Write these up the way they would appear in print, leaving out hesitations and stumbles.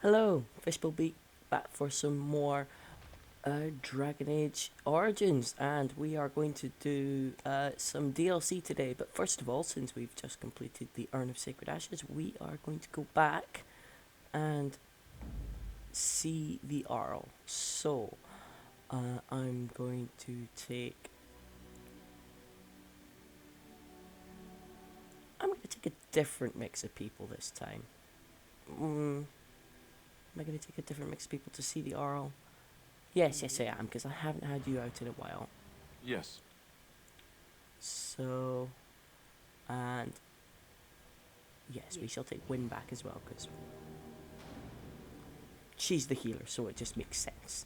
Hello, fishbulbgeek, back for some more Dragon Age Origins, and we are going to do some DLC today. But first of all, since we've just completed the Urn of Sacred Ashes, we are going to go back and see the Arl. So, I'm going to take... I'm going to take a different mix of people this time. Am I going to take a different mix of people to see the Arl? Yes, I am, because I haven't had you out in a while. Yes. So, and yes, we shall take Win back as well, because she's the healer, so it just makes sense.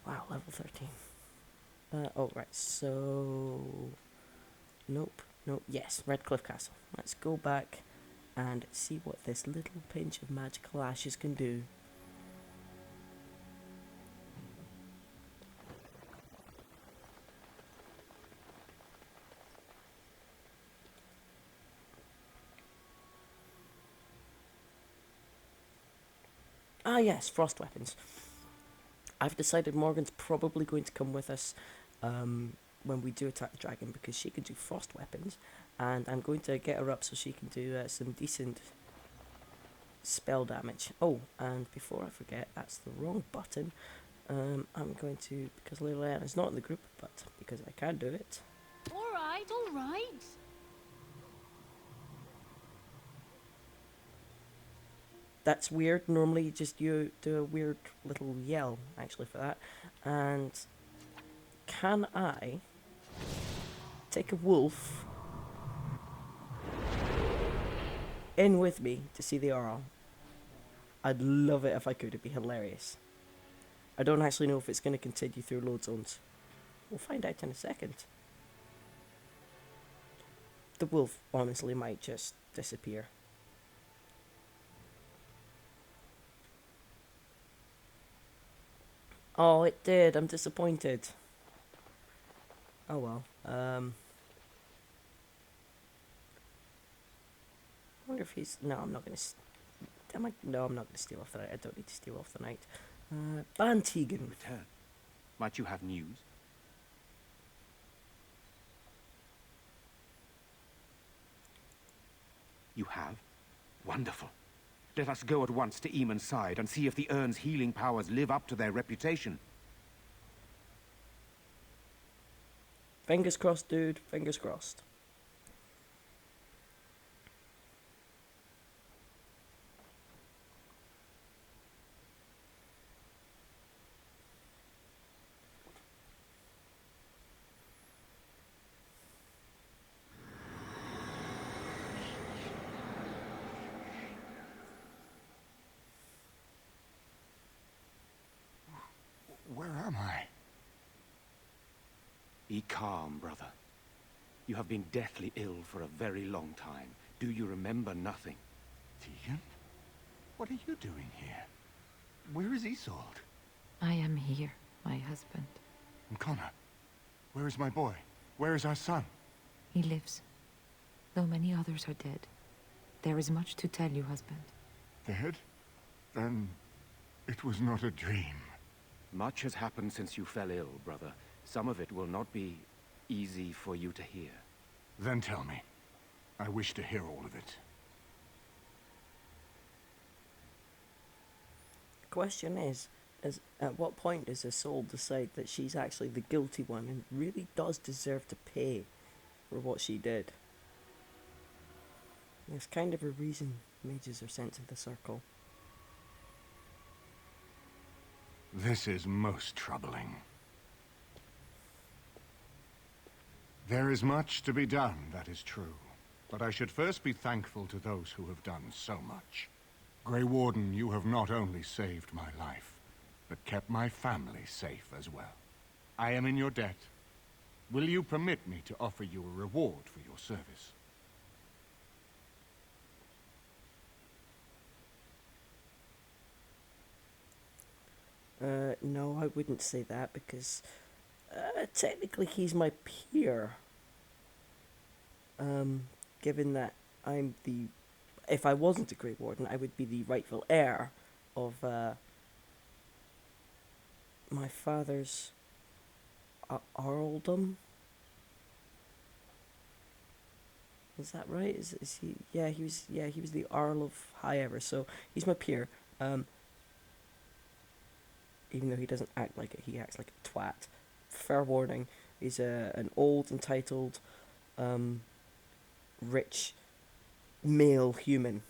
Wow, level 13. Oh, right, so... Nope, yes, Redcliff Castle. Let's go back and see what this little pinch of magical ashes can do. Ah yes, frost weapons. I've decided Morgan's probably going to come with us when we do attack the dragon, because she can do frost weapons, and I'm going to get her up so she can do some decent spell damage. Oh, and before I forget, that's the wrong button. I'm going to, because Liliana is not in the group, but because I can do it. All right. That's weird. Normally you do a weird little yell, actually, for that. And can I take a wolf in with me to see the Arl? I'd love it if I could. It'd be hilarious. I don't actually know if it's going to continue through load zones. We'll find out in a second. The wolf honestly might just disappear. Oh, it did. I'm disappointed. Oh well. I wonder if he's... No, I'm not going to... No, I'm not going to steal off the night. I don't need to steal off the night. Bantegan. Return. Might you have news? You have? Wonderful. Let us go at once to Eamon's side and see if the Urn's healing powers live up to their reputation. Fingers crossed, dude. Fingers crossed. Where am I? Be calm, brother. You have been deathly ill for a very long time. Do you remember nothing? Tegan? What are you doing here? Where is Isolde? I am here, my husband. And Connor? Where is my boy? Where is our son? He lives, though many others are dead. There is much to tell you, husband. Dead? Then it was not a dream. Much has happened since you fell ill, brother. Some of it will not be easy for you to hear. Then tell me. I wish to hear all of it. The question is at what point does Isolde decide that she's actually the guilty one and really does deserve to pay for what she did? There's kind of a reason mages are sent to the circle. This is most troubling. There is much to be done, that is true. But I should first be thankful to those who have done so much. Grey Warden, you have not only saved my life, but kept my family safe as well. I am in your debt. Will you permit me to offer you a reward for your service? No, I wouldn't say that, because technically he's my peer. Given that I'm the... If I wasn't a Grey Warden, I would be the rightful heir of my father's earldom. Is that right? Is he? Yeah, he was. Yeah, he was the Earl of Highever. So he's my peer. Even though he doesn't act like it, he acts like a twat. Fair warning. He's an old, entitled, rich male human.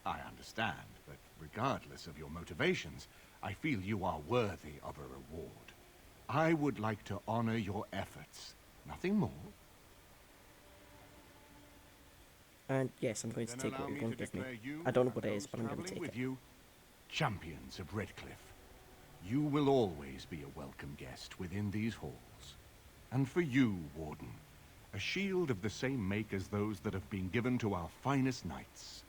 I understand, but regardless of your motivations, I feel you are worthy of a reward. I would like to honor your efforts. Nothing more. And yes, I'm going to take what you're going to give me. I don't know what it is, but I'm going to take it. You, champions of Redcliff. You will always be a welcome guest within these halls. And for you, Warden, a shield of the same make as those that have been given to our finest knights.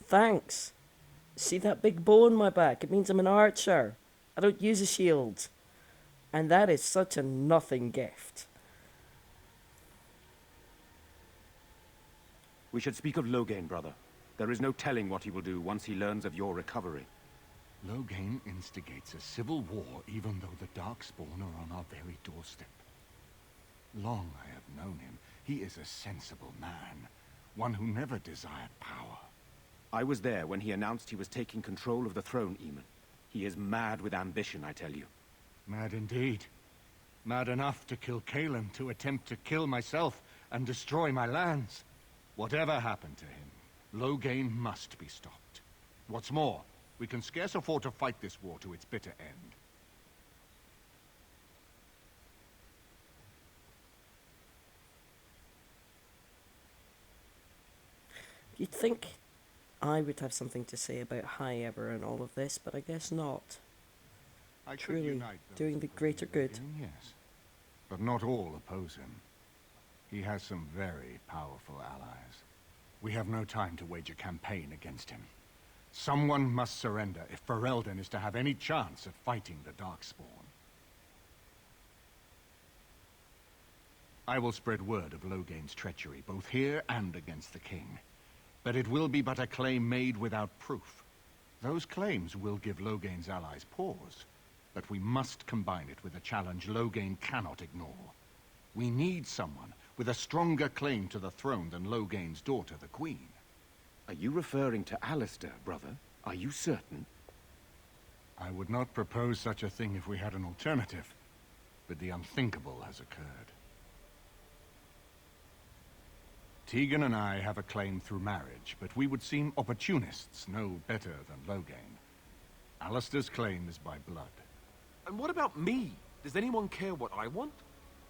Thanks. See that big bow on my back? It means I'm an archer. I don't use a shield. And that is such a nothing gift. We should speak of Loghain, brother. There is no telling what he will do once he learns of your recovery. Loghain instigates a civil war even though the Darkspawn are on our very doorstep. Long I have known him. He is a sensible man, one who never desired power. I was there when he announced he was taking control of the throne, Eamon. He is mad with ambition, I tell you. Mad indeed. Mad enough to kill Cailan, to attempt to kill myself and destroy my lands. Whatever happened to him, Loghain must be stopped. What's more, we can scarce afford to fight this war to its bitter end. You'd think I would have something to say about Highever and all of this, but I guess not. I could Truly, unite those doing the who greater believe good. in him, yes. But not all oppose him. He has some very powerful allies. We have no time to wage a campaign against him. Someone must surrender if Ferelden is to have any chance of fighting the Darkspawn. I will spread word of Loghain's treachery, both here and against the king. But it will be but a claim made without proof. Those claims will give Loghain's allies pause, but we must combine it with a challenge Loghain cannot ignore. We need someone with a stronger claim to the throne than Loghain's daughter, the Queen. Are you referring to Alistair, brother? Are you certain? I would not propose such a thing if we had an alternative, but the unthinkable has occurred. Tegan and I have a claim through marriage, but we would seem opportunists no better than Loghain. Alistair's claim is by blood. And what about me? Does anyone care what I want?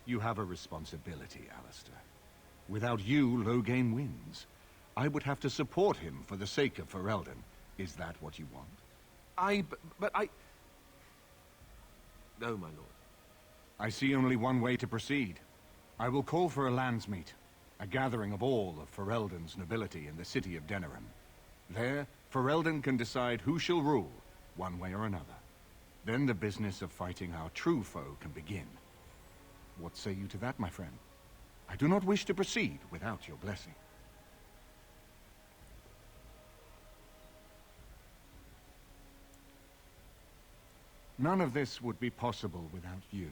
You have a responsibility, Alistair. Without you, Loghain wins. I would have to support him for the sake of Ferelden. Is that what you want? But I... No, my lord. I see only one way to proceed. I will call for a landsmeet, a gathering of all of Ferelden's nobility in the city of Denerim. There, Ferelden can decide who shall rule, one way or another. Then the business of fighting our true foe can begin. What say you to that, my friend? I do not wish to proceed without your blessing. None of this would be possible without you.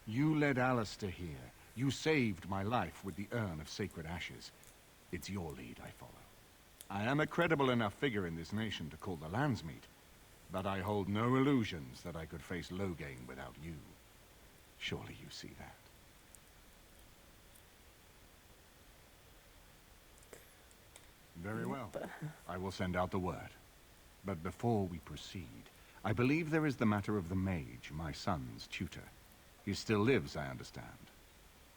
You led Alistair here. You saved my life with the urn of sacred ashes. It's your lead I follow. I am a credible enough figure in this nation to call the landsmeet, but I hold no illusions that I could face Loghain without you. Surely you see that. Very well. I will send out the word. But before we proceed, I believe there is the matter of the mage, my son's tutor. He still lives, I understand.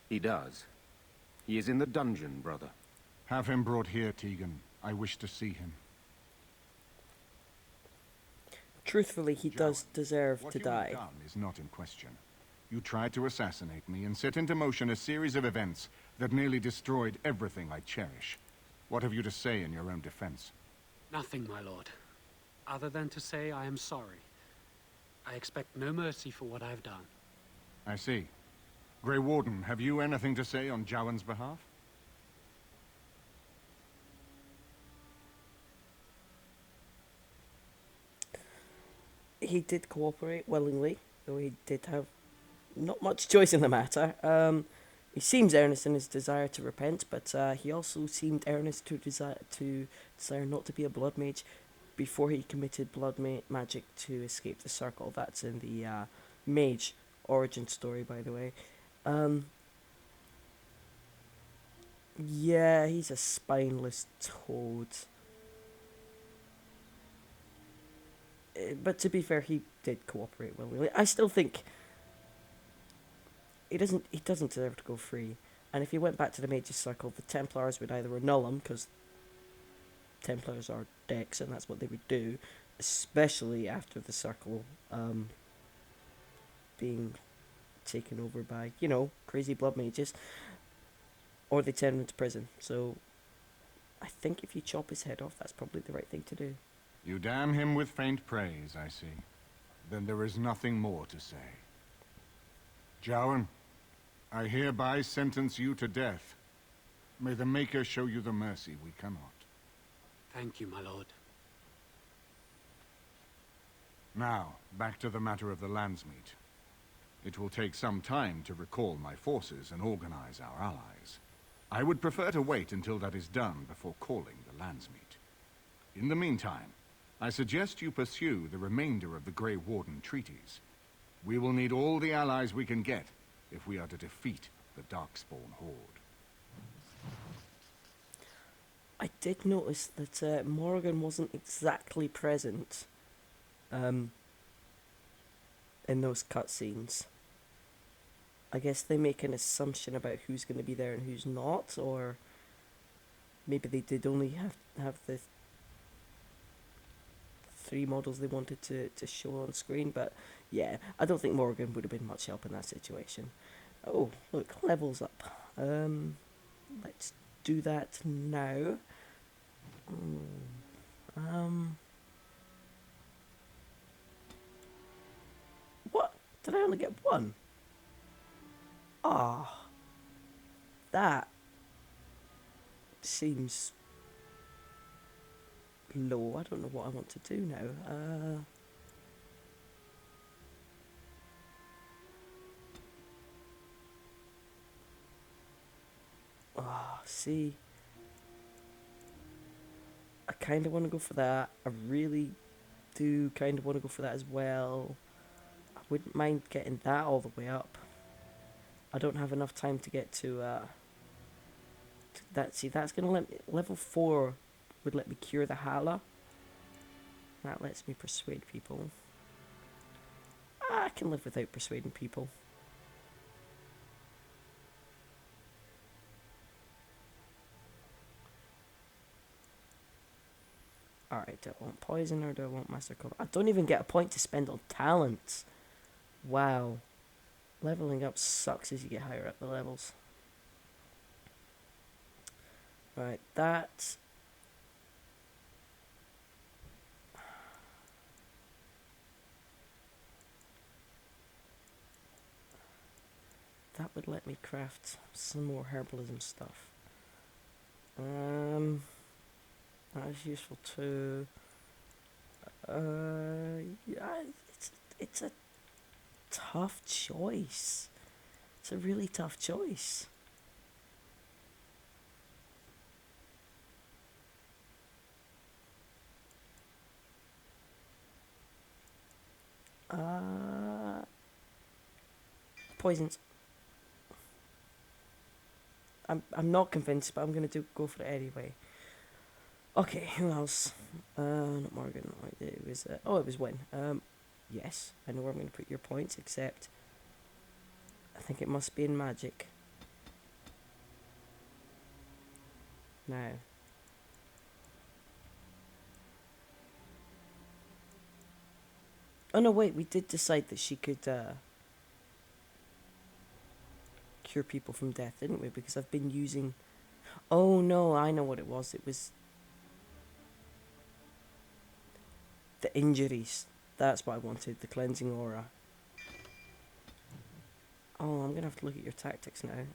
He does. He is in the dungeon, brother. Have him brought here, Tegan. I wish to see him. Truthfully, he does deserve to What you die. have done is not in question. You tried to assassinate me and set into motion a series of events that nearly destroyed everything I cherish. What have you to say in your own defense? Nothing, my lord. Other than to say I am sorry. I expect no mercy for what I have done. I see. Grey Warden, have you anything to say on Jowan's behalf? he did cooperate willingly, though he did have not much choice in the matter. He seems earnest in his desire to repent, but he also seemed earnest to desire not to be a blood mage before he committed magic to escape the circle. That's in the mage origin story, by the way. Um, yeah, he's a spineless toad. But to be fair, he did cooperate willingly. I still think he doesn't deserve to go free. And if he went back to the Mage's Circle, the Templars would either annul him, because Templars are decks, and that's what they would do, especially after the Circle being taken over by, crazy blood mages, or they turn him into prison. So I think if you chop his head off, that's probably the right thing to do. You damn him with faint praise, I see. Then there is nothing more to say. Jowan, I hereby sentence you to death. May the Maker show you the mercy we cannot. Thank you, my lord. Now, back to the matter of the Landsmeet. It will take some time to recall my forces and organize our allies. I would prefer to wait until that is done before calling the Landsmeet. In the meantime, I suggest you pursue the remainder of the Grey Warden treaties. We will need all the allies we can get if we are to defeat the Darkspawn Horde. I did notice that Morgan wasn't exactly present in those cutscenes. I guess they make an assumption about who's going to be there and who's not, or maybe they did only have the 3 models they wanted to show on screen, but yeah, I don't think Morgan would have been much help in that situation. Oh, look, levels up. Let's do that now. What? Did I only get 1? Ah, that seems low. I don't know what I want to do now. See, I kind of want to go for that. I really do kind of want to go for that as well. I wouldn't mind getting that all the way up. I don't have enough time to get to that. See, that's going to let me... Level 4 would let me cure the Hala. That lets me persuade people. I can live without persuading people. Alright, do I want poison or do I want master cover? I don't even get a point to spend on talents. Wow. Leveling up sucks as you get higher up the levels. Right, that would let me craft some more herbalism stuff. That is useful too. Yeah, it's a tough choice. It's a really tough choice. Poisons. I'm not convinced, but I'm gonna go for it anyway. Okay, who else? Not Morgan. It was it was Win. Yes, I know where I'm gonna put your points, except I think it must be in magic. Now. Oh no, wait, we did decide that she could cure people from death, didn't we? Because I've been using... Oh no, I know what it was. It was the injuries. That's what I wanted, the cleansing aura. Oh, I'm gonna have to look at your tactics now.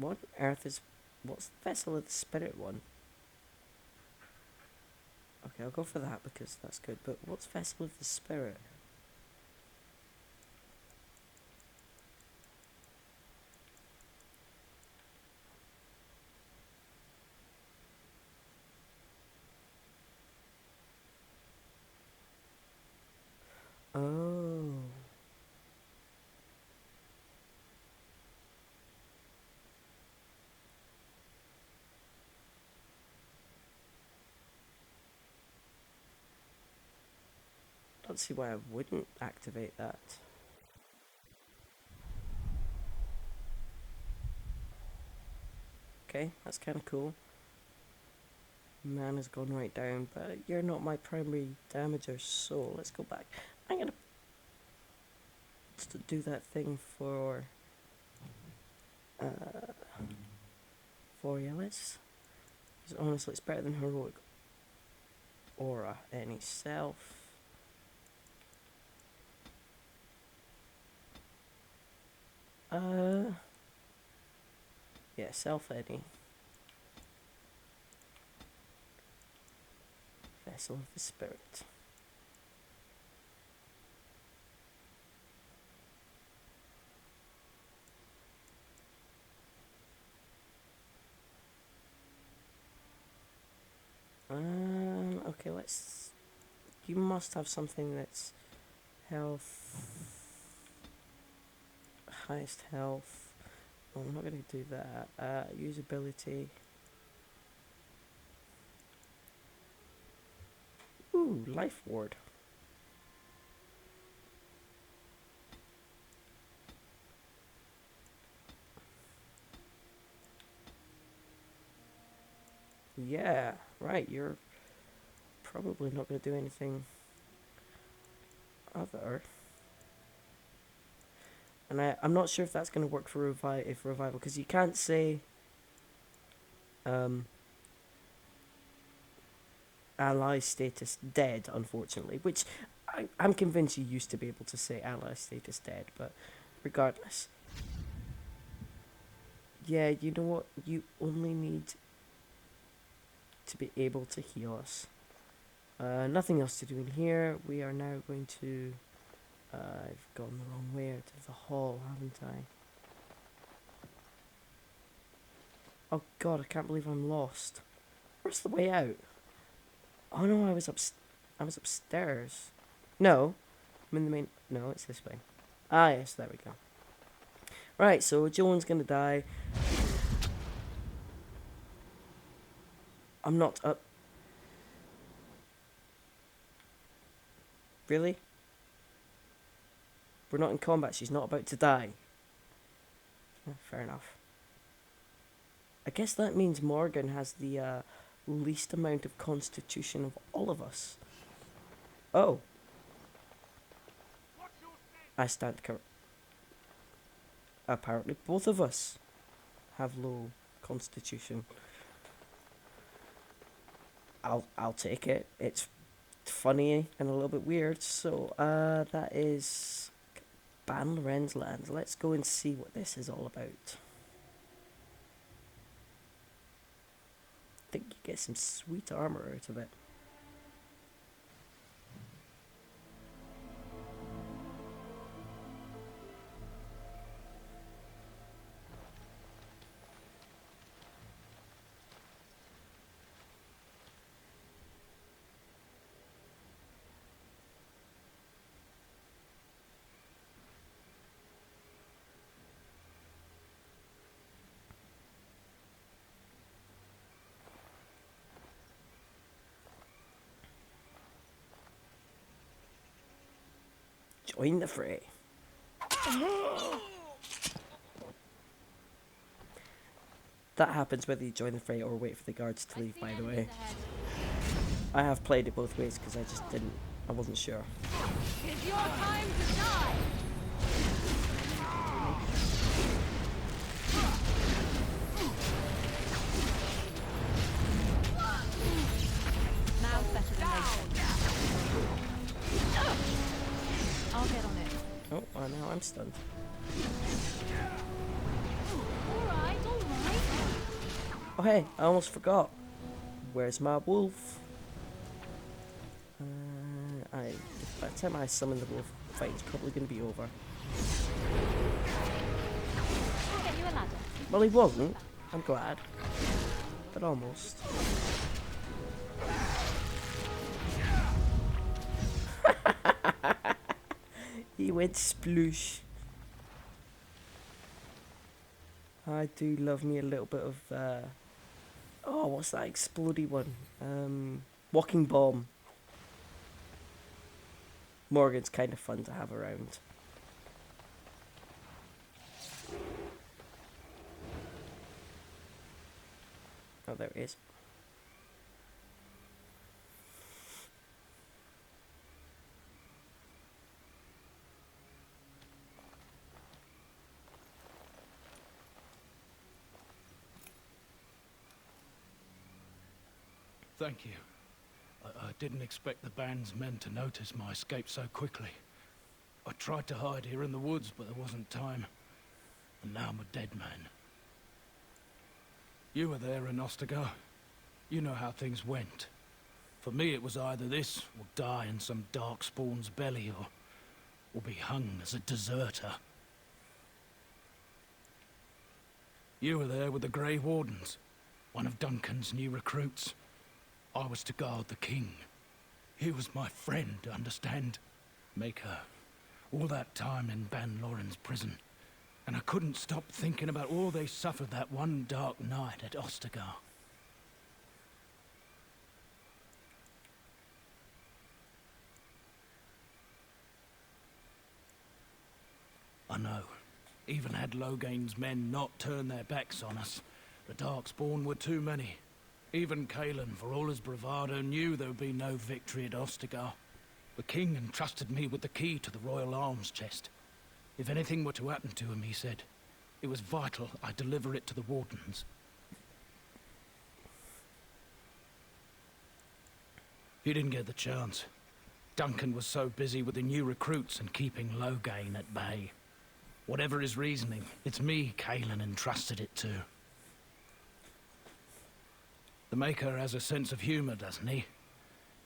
What on earth is... What's the Vessel of the Spirit one? Okay, I'll go for that because that's good. But what's Vessel of the Spirit? Oh. I don't see why I wouldn't activate that. Okay, that's kind of cool. Man has gone right down, but you're not my primary damager, so let's go back. I'm gonna do that thing for yeah, let's... Honestly, it's better than heroic aura. Any self. Yeah, self any. Vessel of the Spirit. Okay, let's... You must have something that's health... Highest health. Oh, I'm not going to do that. Usability. Ooh, Life Ward. Yeah, right, you're probably not going to do anything other. And I'm not sure if that's going to work for revival, because you can't say ally status dead, unfortunately, which I'm convinced you used to be able to say ally status dead, but regardless. Yeah, you know what? You only need to be able to heal us. Nothing else to do in here. We are now going to... I've gone the wrong way out of the hall, haven't I? Oh god, I can't believe I'm lost. Where's the way out? Oh no, I was upstairs. No, I'm in the main... No, it's this way. Ah yes, there we go. Right, so Joan's gonna die. I'm not up... Really? We're not in combat, she's not about to die. Fair enough. I guess that means Morgan has the least amount of constitution of all of us. Oh. I stand correct. Apparently both of us have low constitution. I'll take it. It's funny and a little bit weird. So that is Ban Loren's land. Let's go and see what this is all about. I think you get some sweet armor out of it. Join the fray. That happens whether you join the fray or wait for the guards to leave, by the way. I have played it both ways because I wasn't sure. It's your time to die. Now's better than later. I'll get on it. Oh, well, now I'm stunned. All right, all right. Oh hey, I almost forgot. Where's my wolf? By the time I summon the wolf, the fight is probably going to be over. I'll get you a ladder. Well, he wasn't. I'm glad. But almost. He went sploosh. I do love me a little bit of, oh, what's that explodey one? Walking bomb. Morgan's kind of fun to have around. Oh, there it is. Thank you. I didn't expect the band's men to notice my escape so quickly. I tried to hide here in the woods, but there wasn't time. And now I'm a dead man. You were there in Ostagar. You know how things went. For me, it was either this, or die in some dark spawn's belly, or be hung as a deserter. You were there with the Grey Wardens, one of Duncan's new recruits. I was to guard the king. He was my friend, understand? Maker. All that time in Ban Loren's prison. And I couldn't stop thinking about all they suffered that one dark night at Ostagar. I know. Even had Logain's men not turned their backs on us, the Darkspawn were too many. Even Kalen, for all his bravado, knew there would be no victory at Ostagar. The king entrusted me with the key to the royal arms chest. If anything were to happen to him, he said, it was vital I deliver it to the wardens. He didn't get the chance. Duncan was so busy with the new recruits and keeping Logain at bay. Whatever his reasoning, it's me Kalen entrusted it to. The Maker has a sense of humor, doesn't he?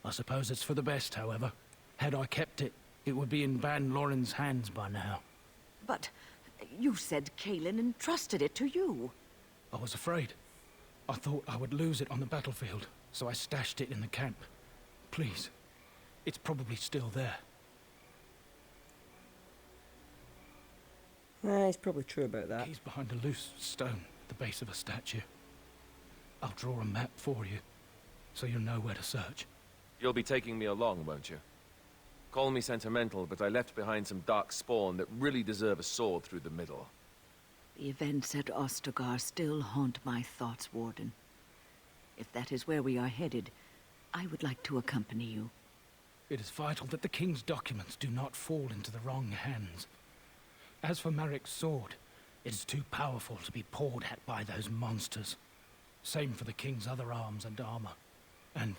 I suppose it's for the best, however. Had I kept it, it would be in Ban Loren's hands by now. But you said Kalen entrusted it to you. I was afraid. I thought I would lose it on the battlefield, so I stashed it in the camp. Please, it's probably still there. It's probably true about that. He's behind a loose stone at the base of a statue. I'll draw a map for you, so you'll know where to search. You'll be taking me along, won't you? Call me sentimental, but I left behind some dark spawn that really deserve a sword through the middle. The events at Ostagar still haunt my thoughts, Warden. If that is where we are headed, I would like to accompany you. It is vital that the king's documents do not fall into the wrong hands. As for Marik's sword, it is too powerful to be pawed at by those monsters. Same for the king's other arms and armor. And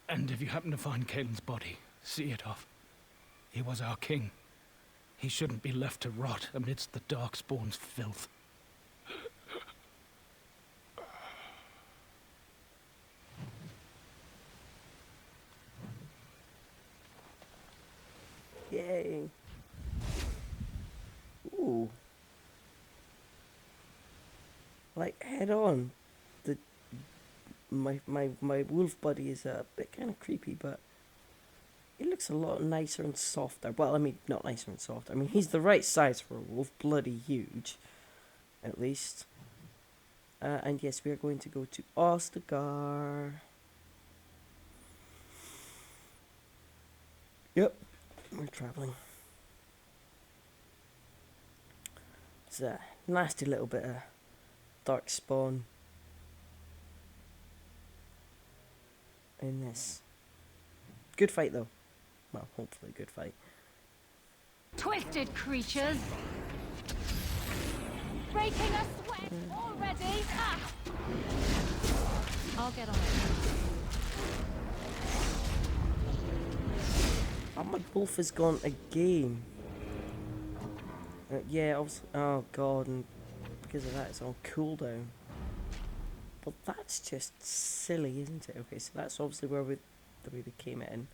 if you happen to find Kalen's body, see it off. He was our king. He shouldn't be left to rot amidst the Darkspawn's filth. Yay. Ooh. Like, head on. My wolf buddy is a bit kind of creepy, but he looks a lot nicer and softer. Well, I mean, not nicer and softer. I mean, he's the right size for a wolf. Bloody huge. At least. And yes, we are going to go to Ostagar. Yep. We're traveling. It's a nasty little bit of dark spawn in this. Good fight though. Well, hopefully good fight. Twisted creatures! Breaking a sweat already! Ah! I'll get on it. Oh, my wolf has gone again. Yeah, I was. Oh god, and because of that, it's on cooldown. Well, that's just silly, isn't it? Okay, so that's obviously where the way we came in.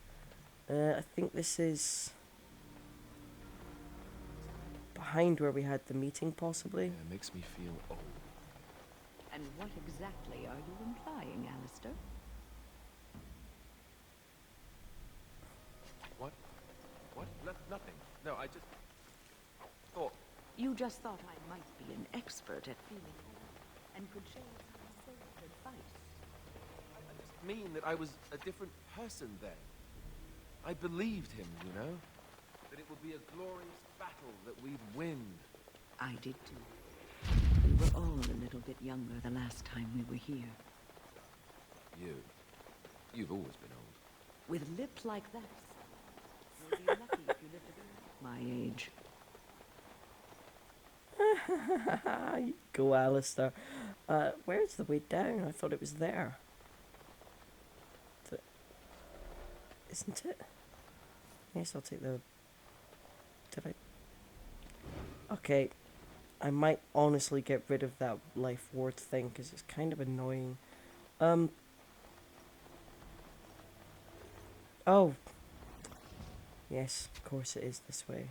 I think this is behind where we had the meeting, possibly. Yeah, it makes me feel old. And what exactly are you implying, Alistair? What? What? Nothing. No, I just thought. You just thought I might be an expert at feeling old and could share some safe advice. I just mean that I was a different person then. I believed him, you know? That it would be a glorious battle that we'd win. I did too. We were all a little bit younger the last time we were here. You've always been old. With lips like that, you'll be lucky if you live to be my age. Go, Alistair. Where's the way down? I thought it was there. Isn't it? Yes, I'll take the... Did I... Okay. I might honestly get rid of that life ward thing, because it's kind of annoying. Oh. Yes, of course it is this way.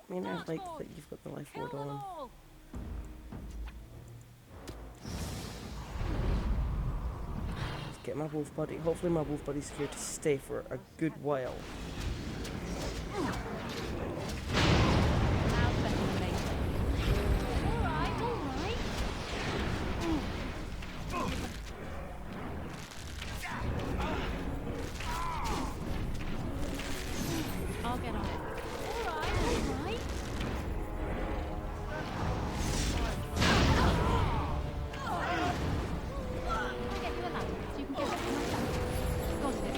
I mean, I like that you've got the life ward on. Let's get my wolf buddy. Hopefully my wolf buddy's here to stay for a good while. I'll get on it. All right. I'll get you a ladder so you can get up to my back. Go on, Viv.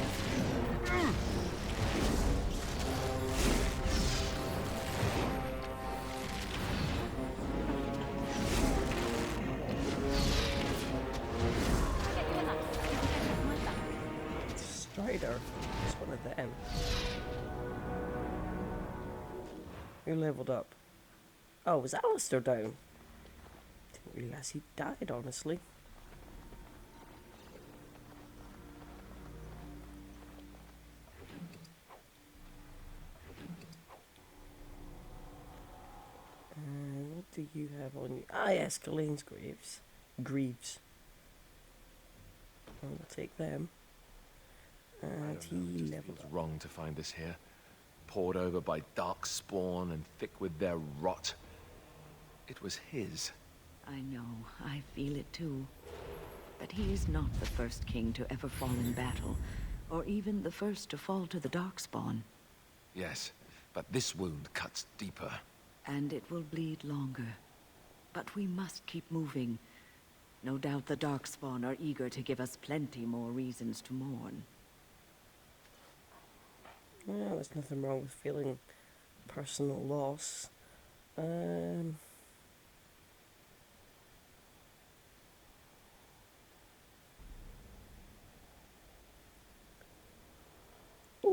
Strider. It's one of them. Who leveled up? Oh, was Alistair down? Didn't realise he died, honestly. What do you have on you? Ah, yes, Colleen's Greaves. I'll take them. And he leveled up. Wrong to find this here. Poured over by dark spawn and thick with their rot. It was his. I know, I feel it too. But he is not the first king to ever fall in battle, or even the first to fall to the Darkspawn. Yes, but this wound cuts deeper. And it will bleed longer. But we must keep moving. No doubt the Darkspawn are eager to give us plenty more reasons to mourn. Well, there's nothing wrong with feeling personal loss. Oh,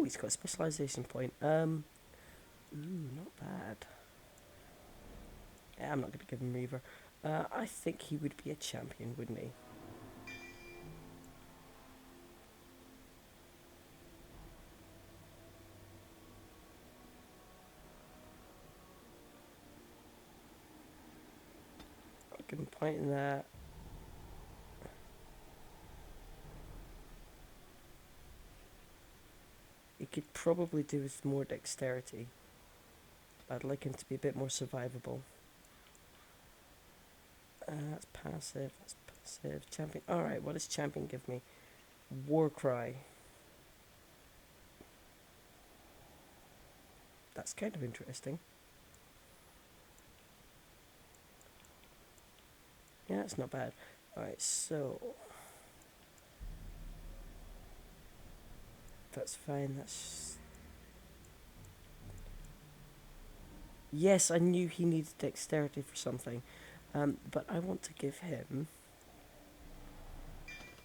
he's got a specialization point. Ooh, not bad. Yeah, I'm not going to give him Reaver. I think he would be a champion, wouldn't he? I can point in that. He could probably do with more dexterity. I'd like him to be a bit more survivable. That's passive. That's passive. Champion. Alright, what does champion give me? Warcry. That's kind of interesting. Yeah, that's not bad. Alright, so... That's fine, that's... Yes, I knew he needed dexterity for something. But I want to give him...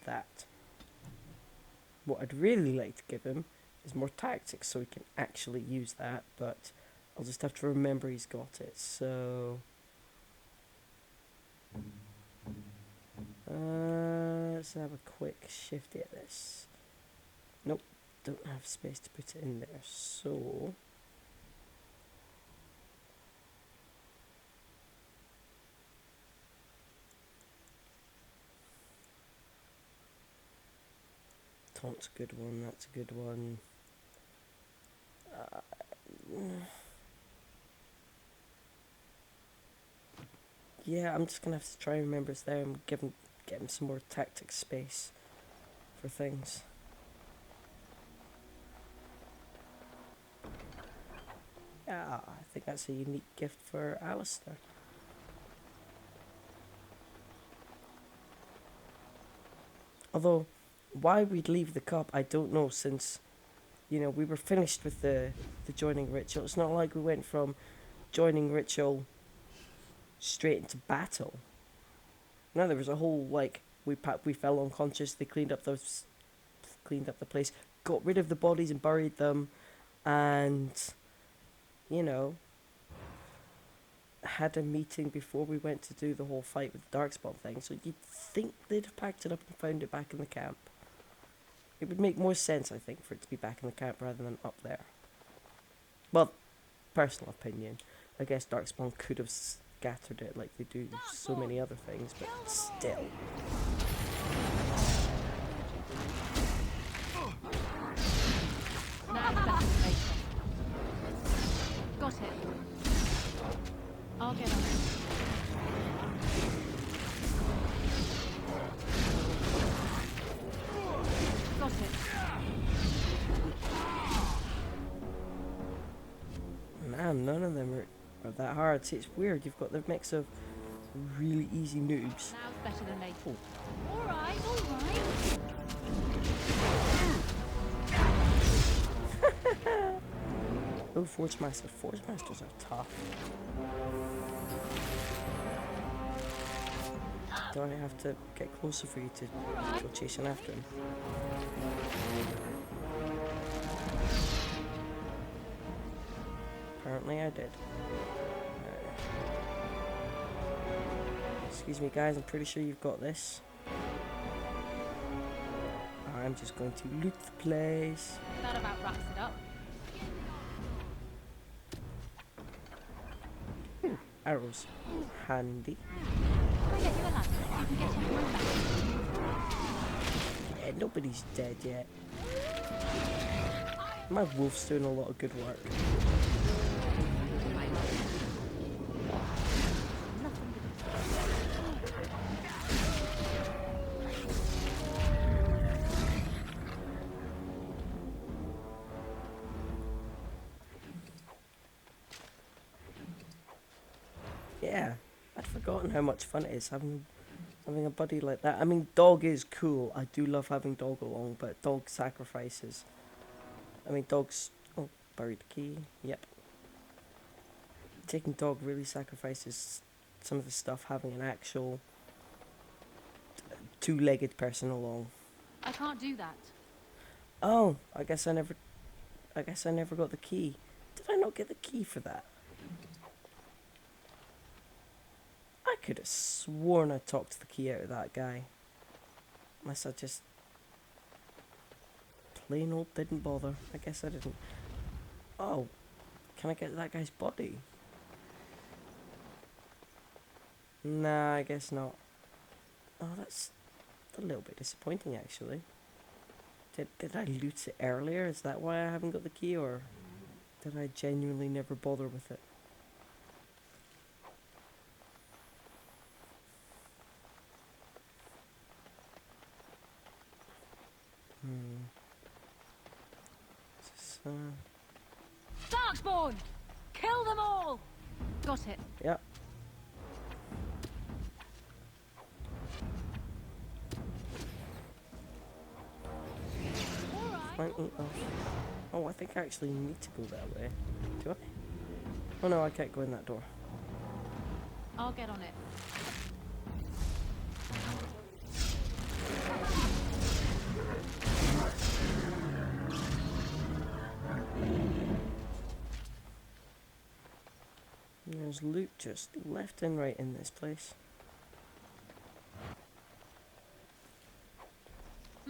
that. What I'd really like to give him is more tactics so he can actually use that, but I'll just have to remember he's got it, so... Let's have a quick shifty at this. Nope, don't have space to put it in there, so... Taunt's a good one, that's a good one. Yeah, I'm just gonna have to try and remember it's there and get him some more tactic space for things. Yeah, I think that's a unique gift for Alistair. Although, why we'd leave the cup, I don't know, since, you know, we were finished with the joining ritual. It's not like we went from joining ritual straight into battle. No, there was a whole, like, we fell unconscious, they cleaned up the place, got rid of the bodies and buried them, and, you know, had a meeting before we went to do the whole fight with the Darkspawn thing, so you'd think they'd have packed it up and found it back in the camp. It would make more sense, I think, for it to be back in the camp rather than up there. Well, personal opinion. I guess Darkspawn could have scattered it like they do so many other things, but still. Now the best later. Got it. I'll get on it. Got it. Man, none of them are that hard. See, it's weird. You've got the mix of really easy noobs. Now's better than later. Alright, alright. Oh, Forge Master. Forge Masters are tough. Do I have to get closer for you to go chasing after him? Apparently I did. Excuse me guys, I'm pretty sure you've got this. I'm just going to loot the place. That about wraps it up. Arrows. Handy. Can I get you a ladder? You can get everyone back. Yeah, nobody's dead yet. My wolf's doing a lot of good work. Yeah, I'd forgotten how much fun it is having a buddy like that. I mean, dog is cool. I do love having dog along, but dog sacrifices. I mean, dogs... Oh, buried the key. Yep. Taking dog really sacrifices some of the stuff having an actual two-legged person along. I can't do that. Oh, I guess I never got the key. Did I not get the key for that? I could have sworn I talked the key out of that guy. Unless I just plain old didn't bother. I guess I didn't. Oh, can I get that guy's body? Nah, I guess not. Oh, that's a little bit disappointing actually. Did I loot it earlier? Is that why I haven't got the key, or did I genuinely never bother with it? Darkspawn! Kill them all! Got it. Yep. Oh, I think I actually need to go that way. Do I? Oh no, I can't go in that door. I'll get on it. There's loot just left and right in this place.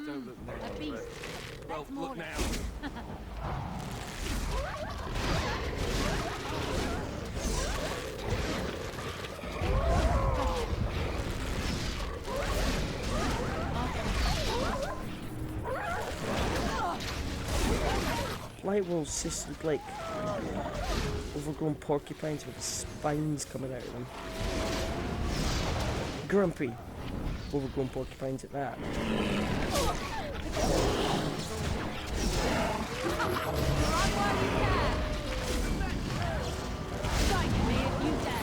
Don't look now. A beast. Well, Let's look maul it. now. Light wolves just look like overgrown porcupines with spines coming out of them. Grumpy overgrown porcupines at that. Strike me if you dare.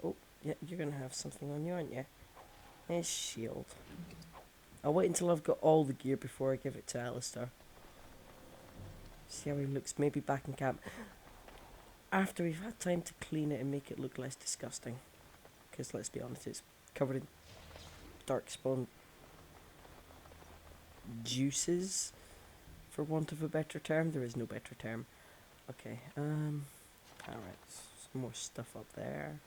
Oh, yeah, you're gonna have something on you, aren't you? His shield. I'll wait until I've got all the gear before I give it to Alistair. See how he looks, maybe back in camp. After we've had time to clean it and make it look less disgusting. Because let's be honest, it's covered in darkspawn juices, for want of a better term. There is no better term. Okay, alright, some more stuff up there.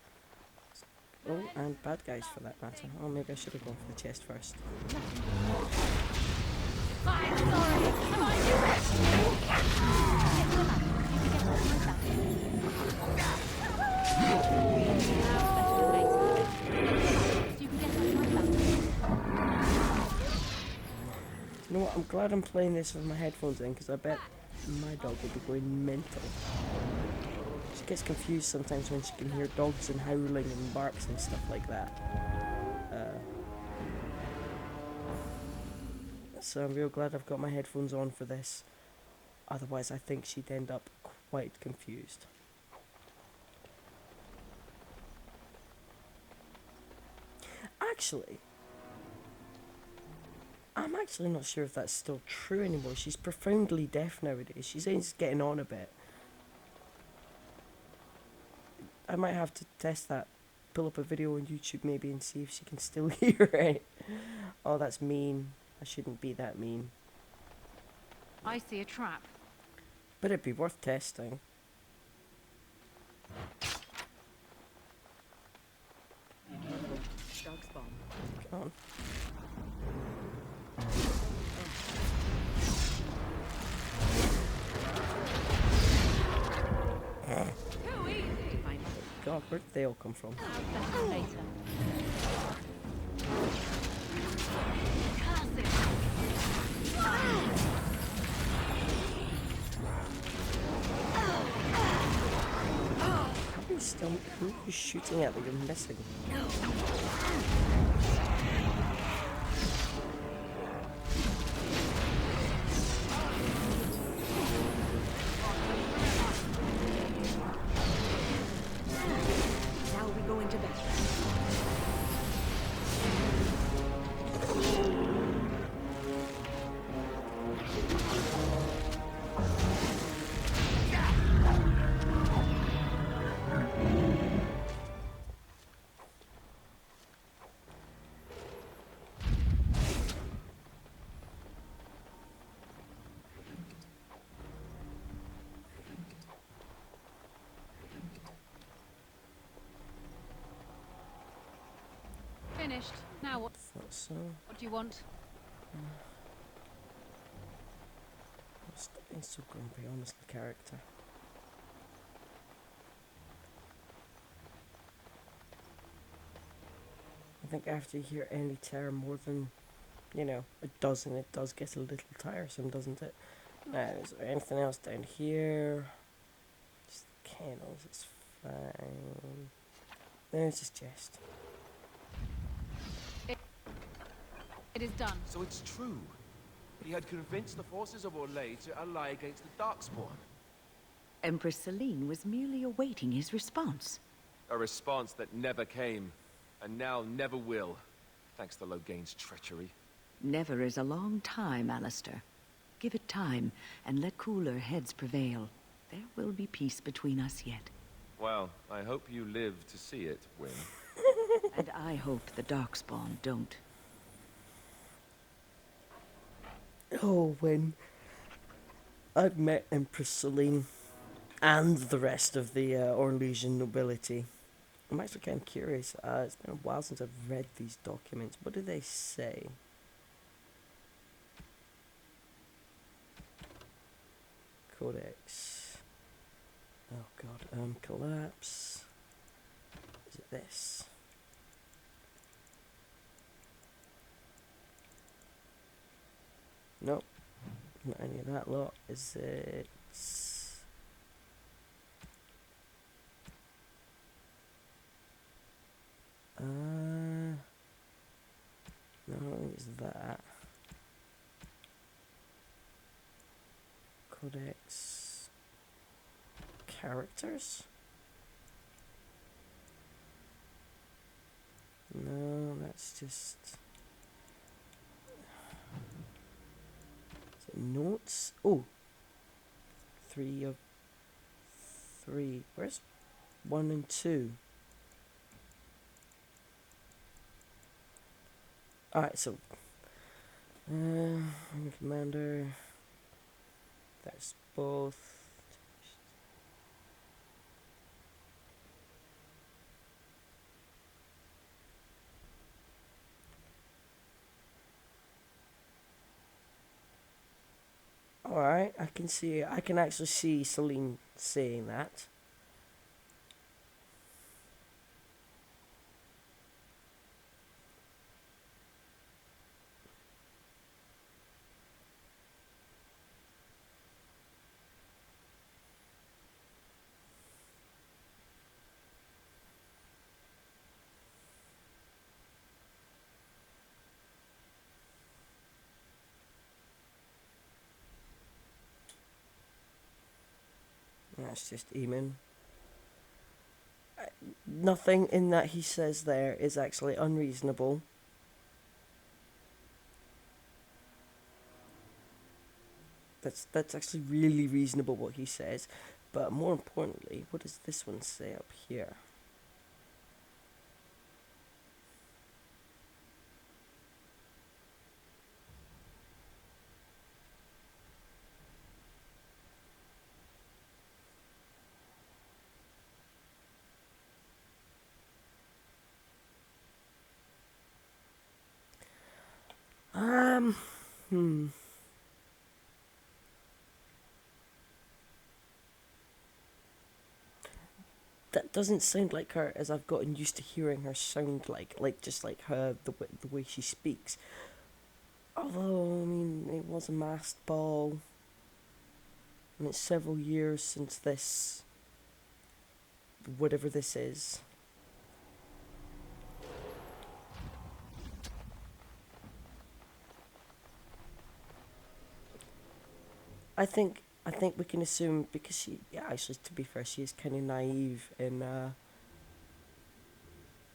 Oh, and bad guys for that matter. Oh, maybe I should have gone for the chest first. I'm sorry. Come on, you rescue. You can get off my back. You know what, I'm glad I'm playing this with my headphones in, because I bet my dog will be going mental. She gets confused sometimes when she can hear dogs and howling and barks and stuff like that. So I'm real glad I've got my headphones on for this. Otherwise I think she'd end up quite confused. Actually, I'm actually not sure if that's still true anymore. She's profoundly deaf nowadays. She says she's getting on a bit. I might have to test that. Pull up a video on YouTube maybe and see if she can still hear it. Oh, that's mean. I shouldn't be that mean. I see a trap. But it'd be worth testing. Dog spawn. Come on. Too easy. Find God, where did they all come from? Better later. Curse it. Who are you shooting at that you're missing? Now we go into bed. Finished. Now what? Thought so. What do you want? Stop being so grumpy, honestly, character. I think after you hear any term more than, you know, a dozen, it does get a little tiresome, doesn't it? Is there anything else down here? Just the kennels, it's fine. There's his chest. It is done. So it's true. He had convinced the forces of Orlais to ally against the Darkspawn. Empress Celine was merely awaiting his response. A response that never came, and now never will, thanks to Loghain's treachery. Never is a long time, Alistair. Give it time, and let cooler heads prevail. There will be peace between us yet. Well, I hope you live to see it, Wynne. And I hope the Darkspawn don't. Oh, when I've met Empress Celine and the rest of the Orlesian nobility, I'm actually kind of curious. It's been a while since I've read these documents. What do they say? Codex. Oh god, collapse. Is it this? Nope. Not any of that lot. Is it... no, I don't think it's that. Codex... Characters? No, that's just... Is it notes? Oh! 3 of 3. Where's 1 and 2? Alright, so... Commander... That's both... Alright, I can actually see Celine saying that. That's just Eamon. Nothing in that he says there is actually unreasonable. That's actually really reasonable what he says. But more importantly, what does this one say up here? That doesn't sound like her as I've gotten used to hearing her sound like just like her, the way she speaks. Although, I mean, it was a masked ball, and it's several years since this, whatever this is. I think we can assume, because she, yeah, actually, to be fair, she is kind of naive in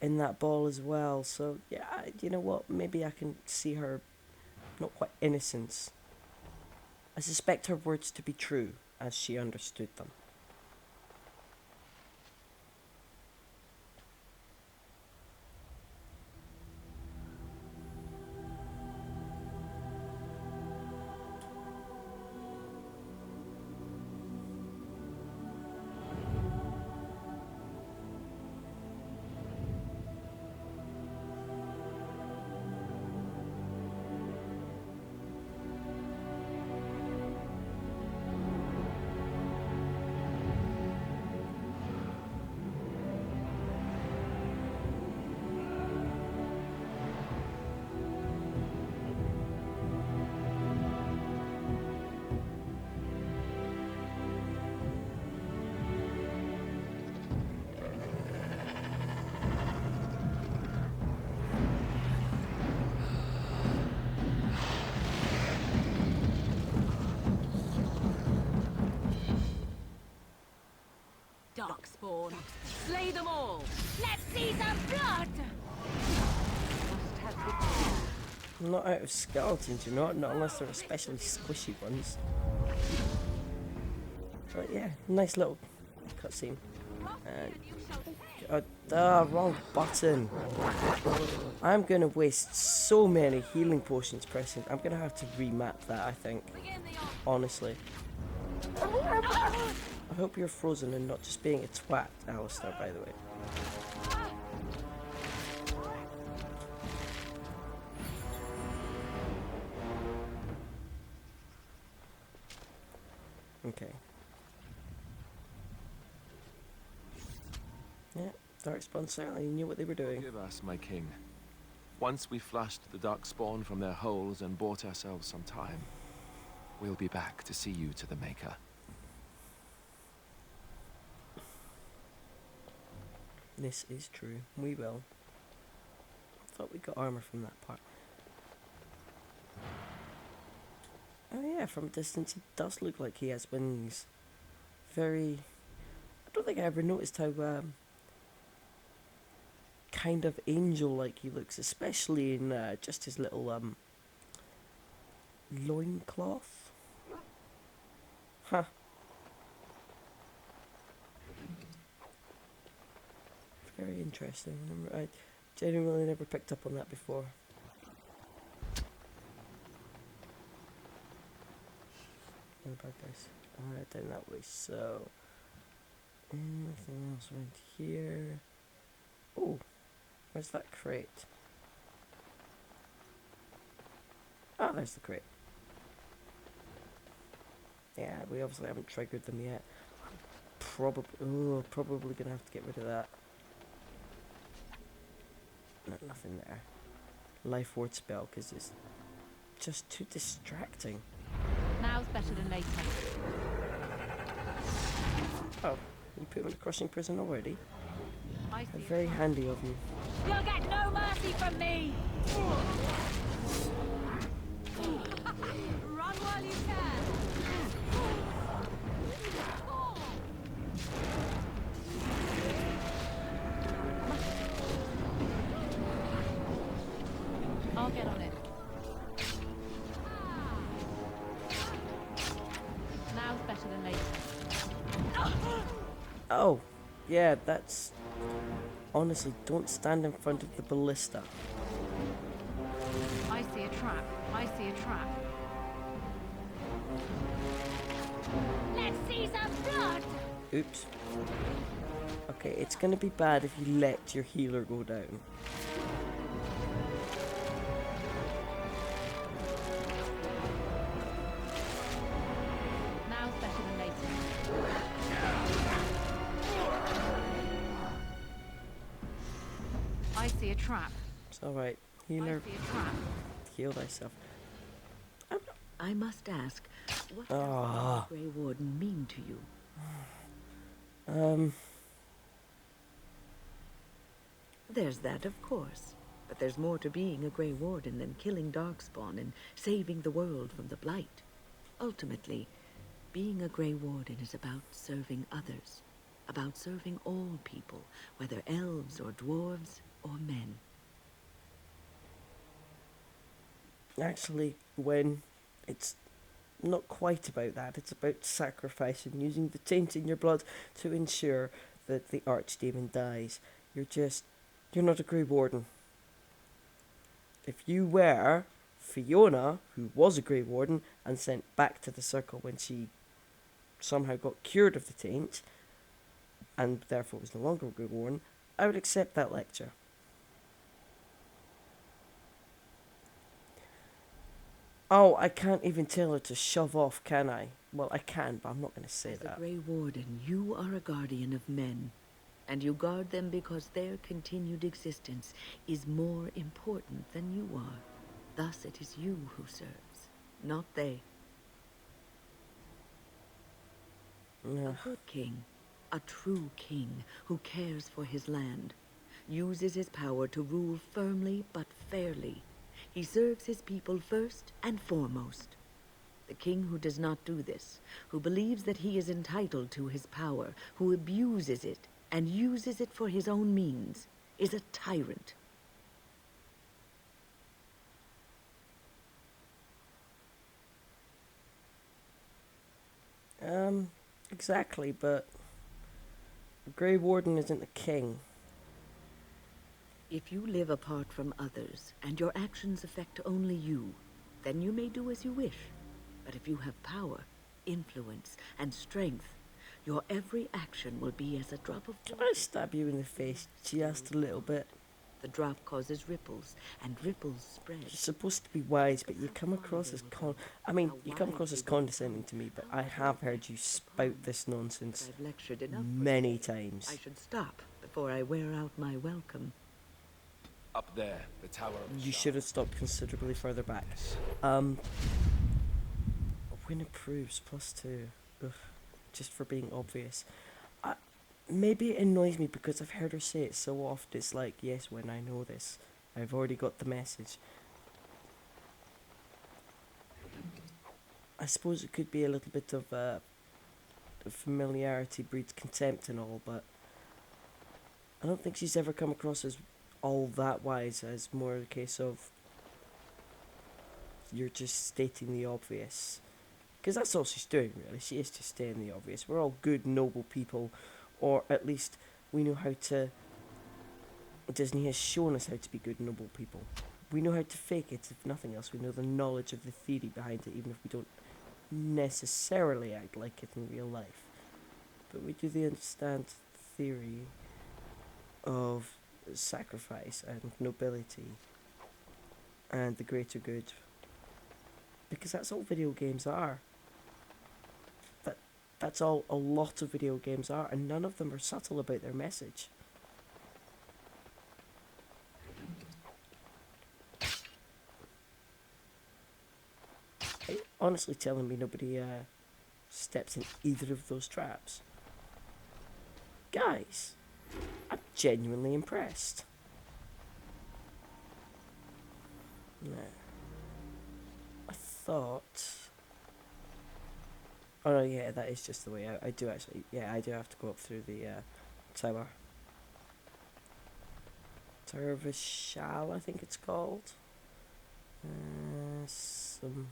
that ball as well. So yeah, you know what? Maybe I can see her not quite innocence. I suspect her words to be true as she understood them. Darkspawn, slay them all! Let's see some blood! I'm not out of skeletons, you know, not unless they're especially squishy ones. But yeah, nice little cutscene. Wrong button. I'm gonna waste so many healing potions pressing. I'm gonna have to remap that, I think. Honestly. I hope you're frozen and not just being a twat, Alistair, by the way. Okay. Yeah, Darkspawn certainly knew what they were doing. Forgive us, my king. Once we flushed the Darkspawn from their holes and bought ourselves some time, we'll be back to see you to the Maker. This is true. We will. Thought we got armor from that part. Oh yeah, from a distance he does look like he has wings. Very... I don't think I ever noticed how kind of angel-like he looks, especially in just his little loincloth. Huh. Very interesting. I genuinely never picked up on that before. And the bad guys. Alright, down that way. So, anything else around here? Oh, where's that crate? Ah, there's the crate. Yeah, we obviously haven't triggered them yet. Probably gonna have to get rid of that. No, nothing there. Life ward spell, because it's just too distracting. Now's better than later. Oh, you put him in a crushing prison already? I see. Very handy of you. You'll get no mercy from me! Run while you can! I'll get on it. Now's better than later. Oh, yeah, that's... Honestly, don't stand in front of the ballista. I see a trap. I see a trap. Let's see some blood! Oops. Okay, it's gonna be bad if you let your healer go down. Now's better than later. I see a trap. It's alright. I Healer, see a trap. heal thyself. I must ask, what Ah. does the Grey Warden mean to you? There's that, of course. But there's more to being a Grey Warden than killing Darkspawn and saving the world from the Blight. Ultimately, being a Grey Warden is about serving others. About serving all people, whether elves or dwarves or men. Actually, when it's not quite about that, it's about sacrifice and using the taint in your blood to ensure that the archdemon dies. You're not a Grey Warden. If you were Fiona, who was a Grey Warden and sent back to the Circle when she somehow got cured of the taint, and therefore was no longer a Grey Warden, I would accept that lecture. Oh, I can't even tell her to shove off, can I? Well, I can, but I'm not going to say As that. a Grey Warden, you are a guardian of men. And you guard them because their continued existence is more important than you are. Thus it is you who serves, not they. Yeah. A good king, a true king who cares for his land, uses his power to rule firmly but fairly. He serves his people first and foremost. The king who does not do this, who believes that he is entitled to his power, who abuses it and uses it for his own means, is a tyrant. Exactly, but Grey Warden isn't the king. If you live apart from others, and your actions affect only you, then you may do as you wish. But if you have power, influence, and strength, your every action will be as a drop of Can water. I stab you in the face just a little bit? The drop causes ripples, and ripples spread. You're supposed to be wise, but you come across as you come across as condescending to me, but I have heard you spout this nonsense I've lectured enough for many today. times. I should stop before I wear out my welcome. Up there, the Tower of You should have stopped considerably further back. Win improves +2. Ugh, just for being obvious. Maybe it annoys me because I've heard her say it so often. It's like, yes, when I know this, I've already got the message. I suppose it could be a little bit of familiarity breeds contempt and all, but I don't think she's ever come across as all that wise, as more a case of you're just stating the obvious. Because that's all she's doing, really. She is just stating the obvious. We're all good, noble people, or at least we know how to... Disney has shown us how to be good, noble people. We know how to fake it, if nothing else. We know the knowledge of the theory behind it, even if we don't necessarily act like it in real life. But we do understand theory of sacrifice and nobility and the greater good, because that's all video games are. That's all a lot of video games are, and none of them are subtle about their message. Are you honestly telling me nobody steps in either of those traps? Guys, I'm genuinely impressed. No. I thought... Oh no, yeah, that is just the way out. I do actually... Yeah, I do have to go up through the tower. Tower of Vishal, I think it's called. Some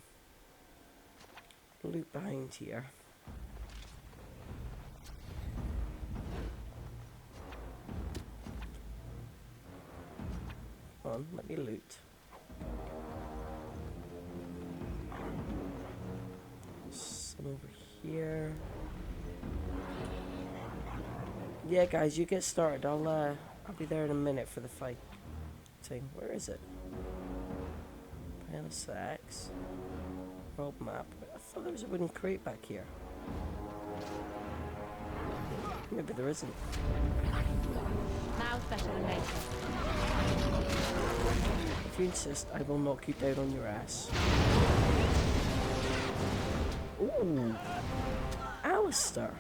loot behind here. Come on, let me loot. Some over here. Yeah, guys, you get started. I'll be there in a minute for the fight. Where is it? Pile of sacks. World map. I thought there was a wooden crate back here. Maybe there isn't. Now's better than later. If you insist, I will not keep down on your ass. Ooh, Alistair.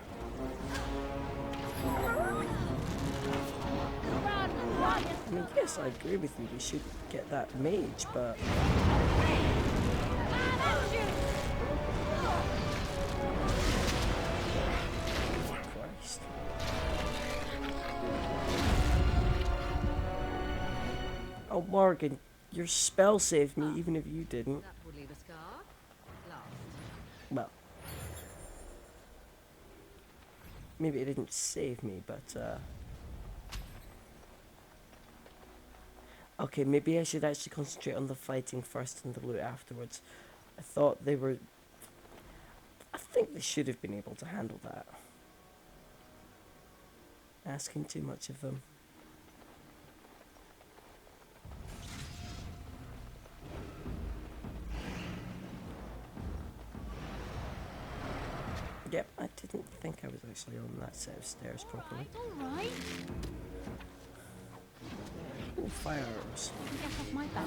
I mean, yes, I agree with you. We should get that mage, but Christ. Oh, Morgan, your spell saved me, even if you didn't. That would leave a scar. Last. Well, maybe it didn't save me, but okay, maybe I should actually concentrate on the fighting first and the loot afterwards. I thought they were... I think they should have been able to handle that. Asking too much of them. Yep, I didn't think I was actually on that set of stairs properly. All right. Ooh, firearms. Get off my back.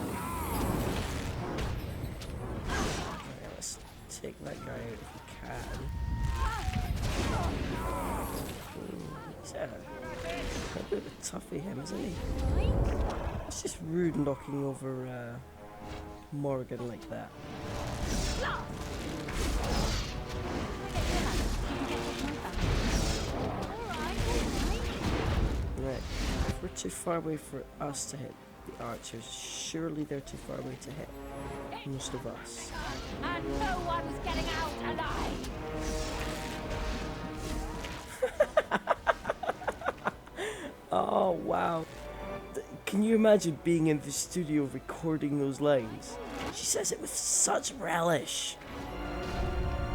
Okay, let's take that guy out if we can. Ooh, he's a bit of a toughie, him, isn't he? It's just rude knocking over Morgan like that. Right, if we're too far away for us to hit the archers, surely they're too far away to hit most of us. And no one's getting out alive. Oh, wow. Can you imagine being in the studio recording those lines? She says it with such relish.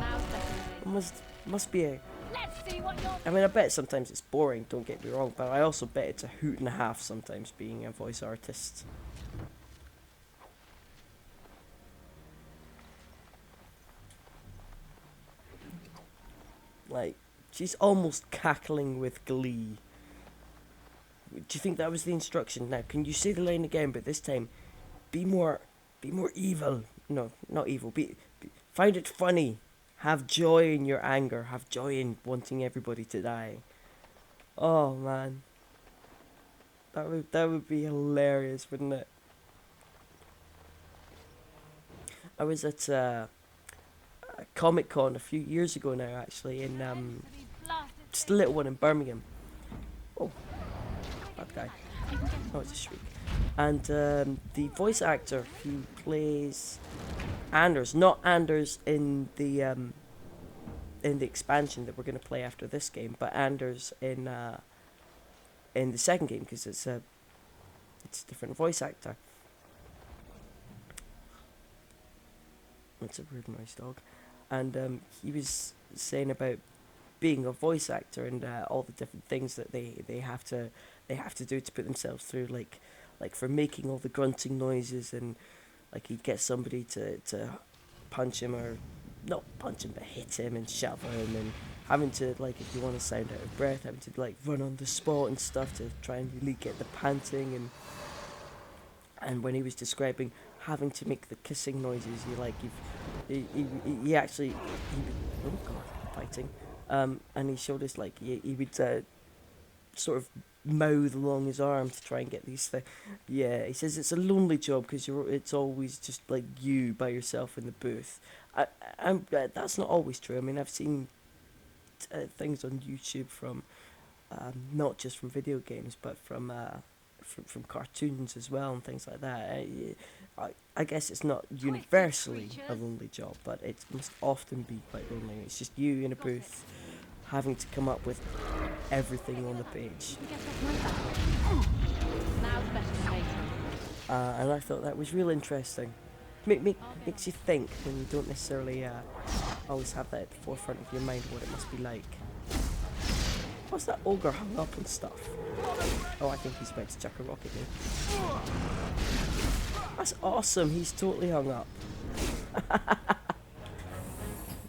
Now's better. It must be a... Let's see what you're. I mean, I bet sometimes it's boring, don't get me wrong, but I also bet it's a hoot and a half sometimes being a voice artist. Like, she's almost cackling with glee. Do you think that was the instruction? Now, can you say the line again, but this time, be more evil. No, not evil. Find it funny. Have joy in your anger. Have joy in wanting everybody to die. Oh man, that would be hilarious, wouldn't it? I was at a Comic Con a few years ago now, actually, in just a little one in Birmingham. Oh, bad guy. Oh, it's a shriek. And the voice actor who plays Anders, not Anders in the expansion that we're going to play after this game, but Anders in the second game, because it's a different voice actor. That's a rude noise, dog. And he was saying about being a voice actor and all the different things that they have to do to put themselves through, like for making all the grunting noises, and like he'd get somebody to punch him, or not punch him but hit him and shove him, and having to, like, if you want to sound out of breath, having to like run on the spot and stuff to try and really get the panting, and when he was describing having to make the kissing noises, he actually oh god, fighting, and he showed us like he would sort of mouth along his arm to try and get these things. Yeah, he says it's a lonely job because it's always just like you by yourself in the booth. That's not always true. I mean, I've seen things on YouTube from not just from video games, but from cartoons as well and things like that. I guess it's not universally a lonely job, but it must often be quite lonely. It's just you in a booth having to come up with everything on the page. Now's better. And I thought that was real interesting. Makes you think when you don't necessarily always have that at the forefront of your mind what it must be like. What's that ogre hung up and stuff? Oh, I think he's about to chuck a rock at me. That's awesome, he's totally hung up.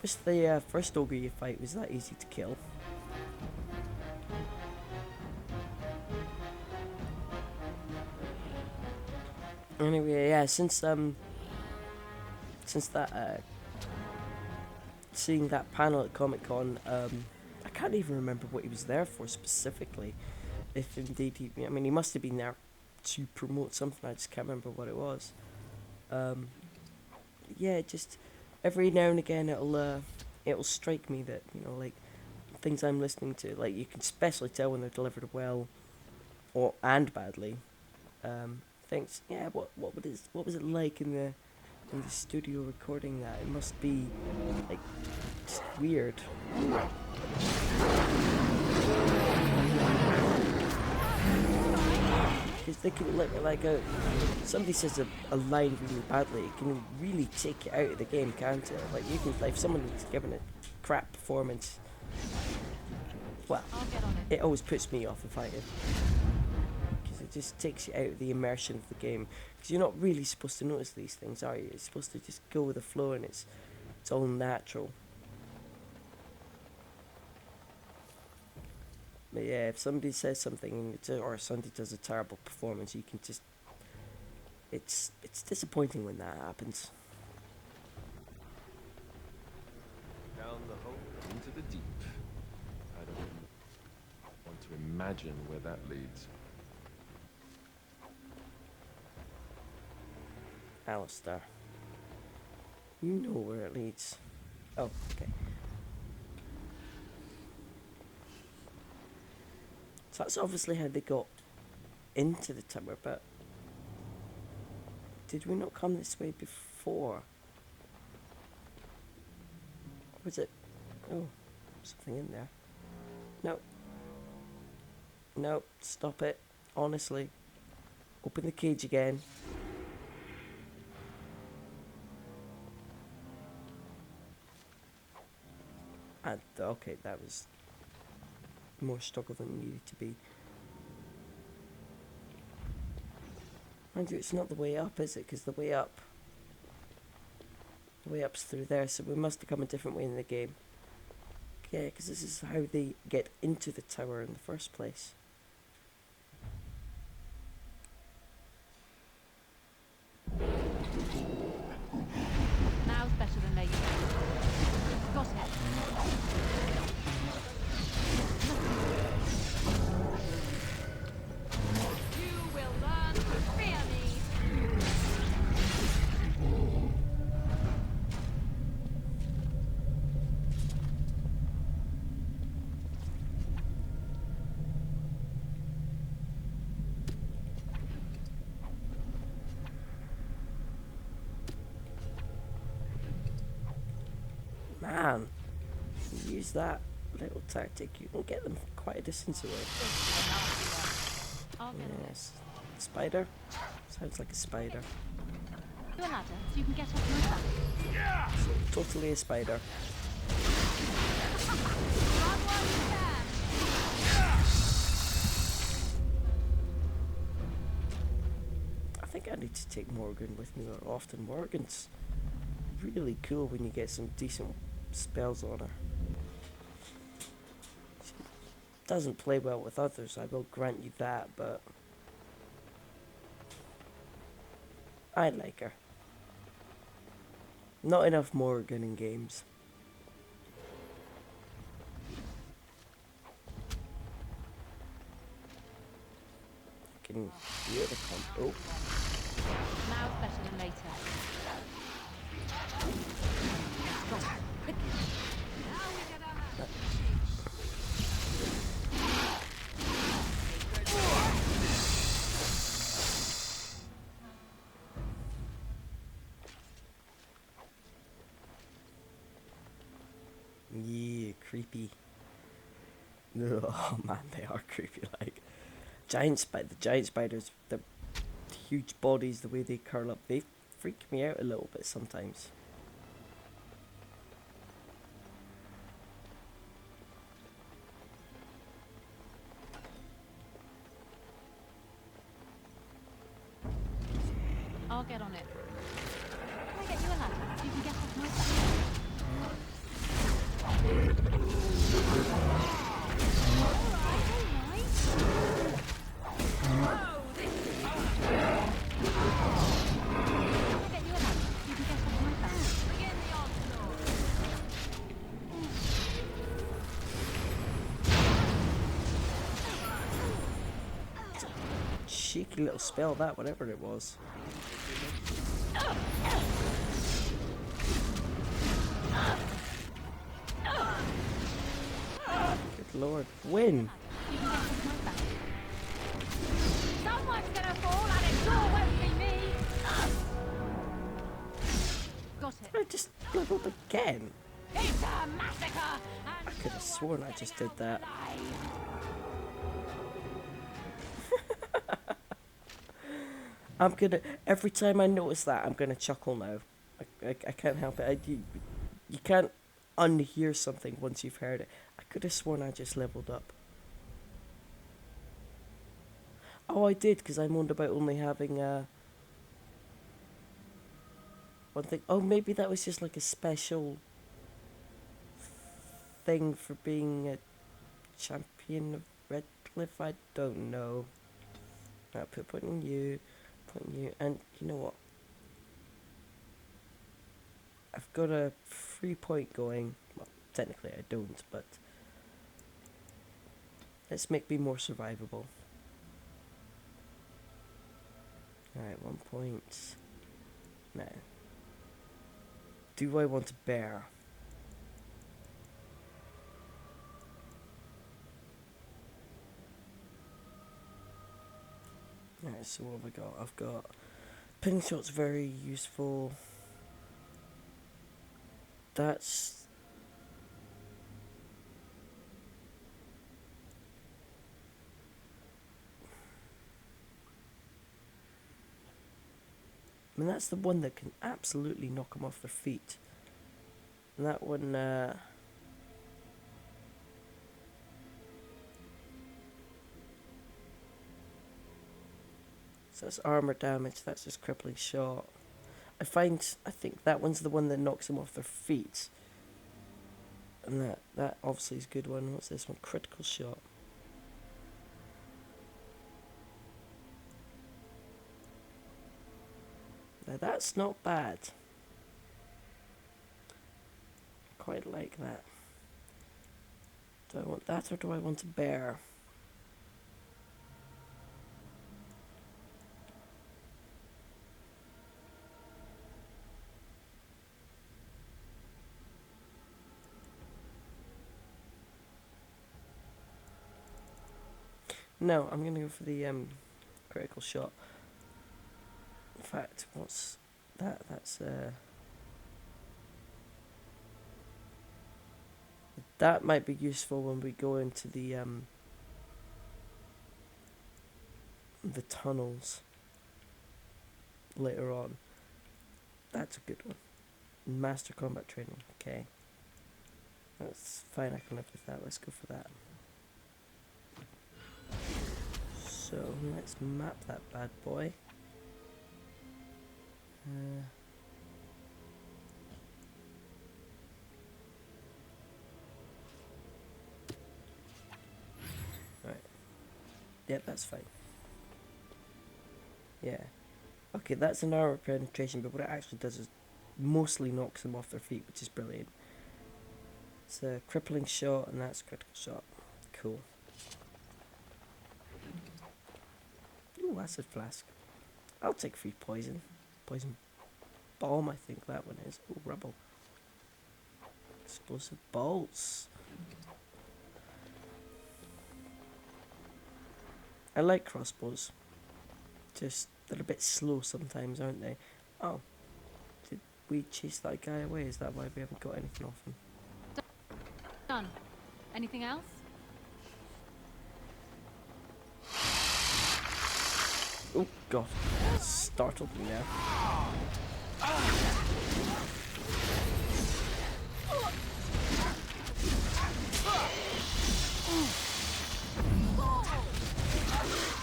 Wish the first ogre you fight was that easy to kill. Anyway, yeah, since that seeing that panel at Comic Con, I can't even remember what he was there for specifically. If indeed he must have been there to promote something. I just can't remember what it was. Yeah, just every now and again it'll strike me that, you know, like things I'm listening to, like you can especially tell when they're delivered well and badly. Things, yeah, what was it like in the studio recording that? It must be like just weird. Because they can somebody says a line really badly, it can really take you out of the game, can't it? Like you can, if someone is giving a crap performance, well, it always puts me off if I do. It just takes you out of the immersion of the game, because you're not really supposed to notice these things, are you? You're supposed to just go with the flow, and it's all natural. But yeah, if somebody says something or somebody does a terrible performance, you can just it's disappointing when that happens. Down the hole and into the deep. I don't want to imagine where that leads. Alistair, you know where it leads. Oh, okay. So that's obviously how they got into the tower, but did we not come this way before? Was it? Oh, something in there. No. No, stop it. Honestly. Open the cage again. And, okay, that was more struggle than it needed to be. Mind you, it's not the way up, is it? Because the way up's through there, so we must have come a different way in the game. Yeah, because this is how they get into the tower in the first place. Now's better than later. Got it. You will learn to fear me. Man, you use that little tactic, you can get them quite a distance away. I'll get on it. Yes. Spider? Sounds like a spider. Do a ladder so you can get off my back. Totally a spider. Run while you can. I think I need to take Morgan with me more often. Morgan's really cool when you get some decent spells on her. She doesn't play well with others, I will grant you that, but I like her. Not enough Morgan in games. I can hear the oh. Now's better than later. Yeah, creepy. Oh man, they are creepy. Like the giant spiders, the huge bodies, the way they curl up, they freak me out a little bit sometimes. I'll get on it. Can I get you a ladder so you can get off my back? Cheeky little spell that, whatever it was. Good lord. Win! Someone's gonna fall and it sure won't be me! Got it. I just leveled again. It's a massacre! I could have sworn I just did that. I'm gonna, every time I notice that, I'm gonna chuckle now. I can't help it. You can't unhear something once you've heard it. I could have sworn I just leveled up. Oh, I did, because I moaned about only having one thing. Oh, maybe that was just like a special thing for being a champion of Redcliff. I don't know. I'll put in you. And you know what? I've got a 3 point going. Well, technically I don't, but let's make me more survivable. Alright, 1 point. Now, do I want a bear? Alright, so what have I got? I've got pinning shot's very useful. That's I mean, that's the one that can absolutely knock them off their feet. And that one, so that's armor damage, that's just crippling shot. I think that one's the one that knocks them off their feet. And that obviously is a good one. What's this one? Critical shot. Now that's not bad. Quite like that. Do I want that or do I want a bear? No, I'm gonna go for the critical shot. In fact, what's that? That's that might be useful when we go into the tunnels later on. That's a good one. Master combat training. Okay, that's fine. I can live with that. Let's go for that. So let's map that bad boy. Right. Yep, that's fine. Yeah. Okay, that's an armor penetration, but what it actually does is mostly knocks them off their feet, which is brilliant. It's a crippling shot, and that's critical shot. Cool. Ooh, acid flask. I'll take free poison. Poison bomb, I think that one is. Ooh, rubble. Explosive bolts. I like crossbows. Just, they're a bit slow sometimes, aren't they? Oh. Did we chase that guy away? Is that why we haven't got anything off him? Done. Anything else? Oh god, startled me now.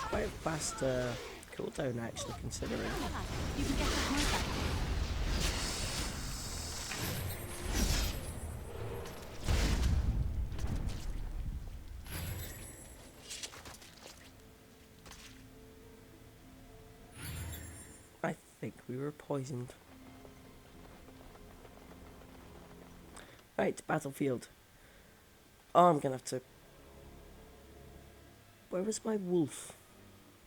Quite a fast cooldown actually, considering. You can get us moving. I think we were poisoned. Right, battlefield. Oh, I'm gonna have to... Where was my wolf?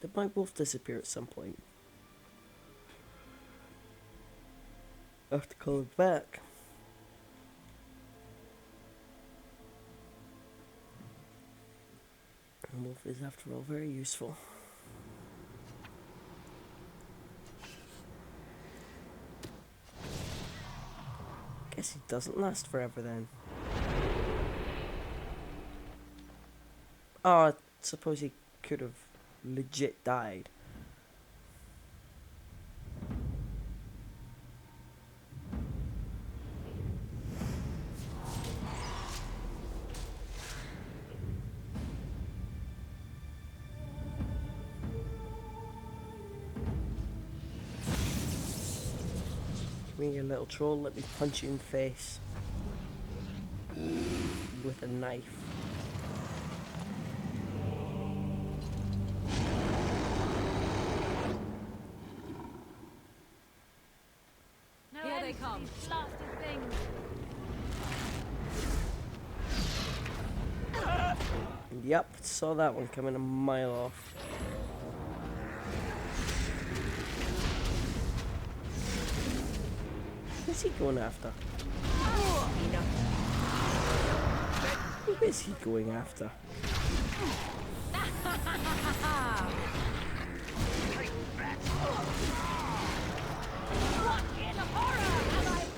Did my wolf disappear at some point? I have to call it back. The wolf is, after all, very useful. Guess he doesn't last forever then. Oh, I suppose he could have legit died. Come here, you little troll, let me punch you in the face. With a knife. No, here they come. Blasted things. Yep, saw that one coming a mile off. Who's he going after? Who is he going after?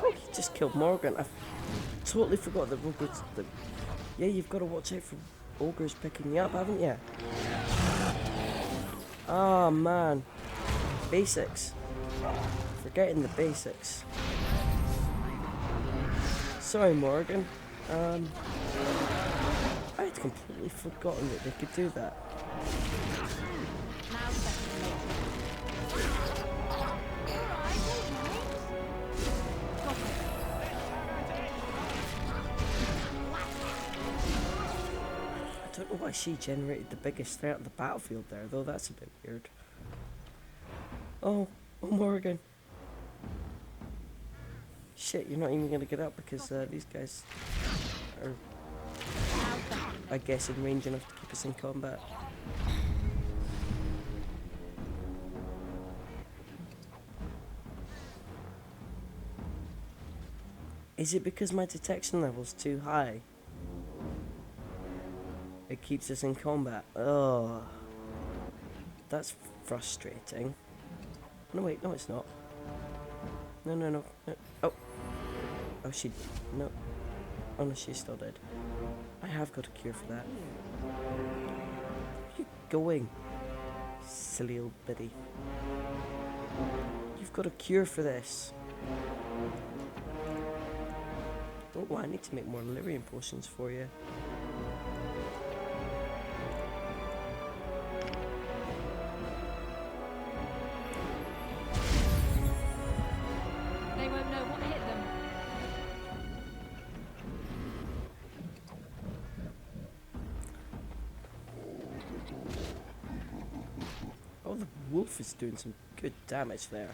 Oh, he just killed Morgan. I totally forgot that ogres... Yeah, you've got to watch out for ogres picking you up, haven't you? Oh, man. Basics. forgetting the basics. Sorry, Morgan. I had completely forgotten that they could do that. Now second mate. Got it. I don't know why she generated the biggest threat on the battlefield there, though. That's a bit weird. Oh Morgan. Shit, you're not even gonna get up because these guys are, Now second I guess, in range enough to keep us in combat. Is it because my detection level's too high? It keeps us in combat. Oh, that's frustrating. No, wait, no, it's not. No. Oh, she. No. Oh no, she's still dead. I have got a cure for that. Where are you going, silly old biddy? You've got a cure for this. Oh, I need to make more Lyrian potions for you. They won't know what hit them. Oh, the wolf is doing some good damage there.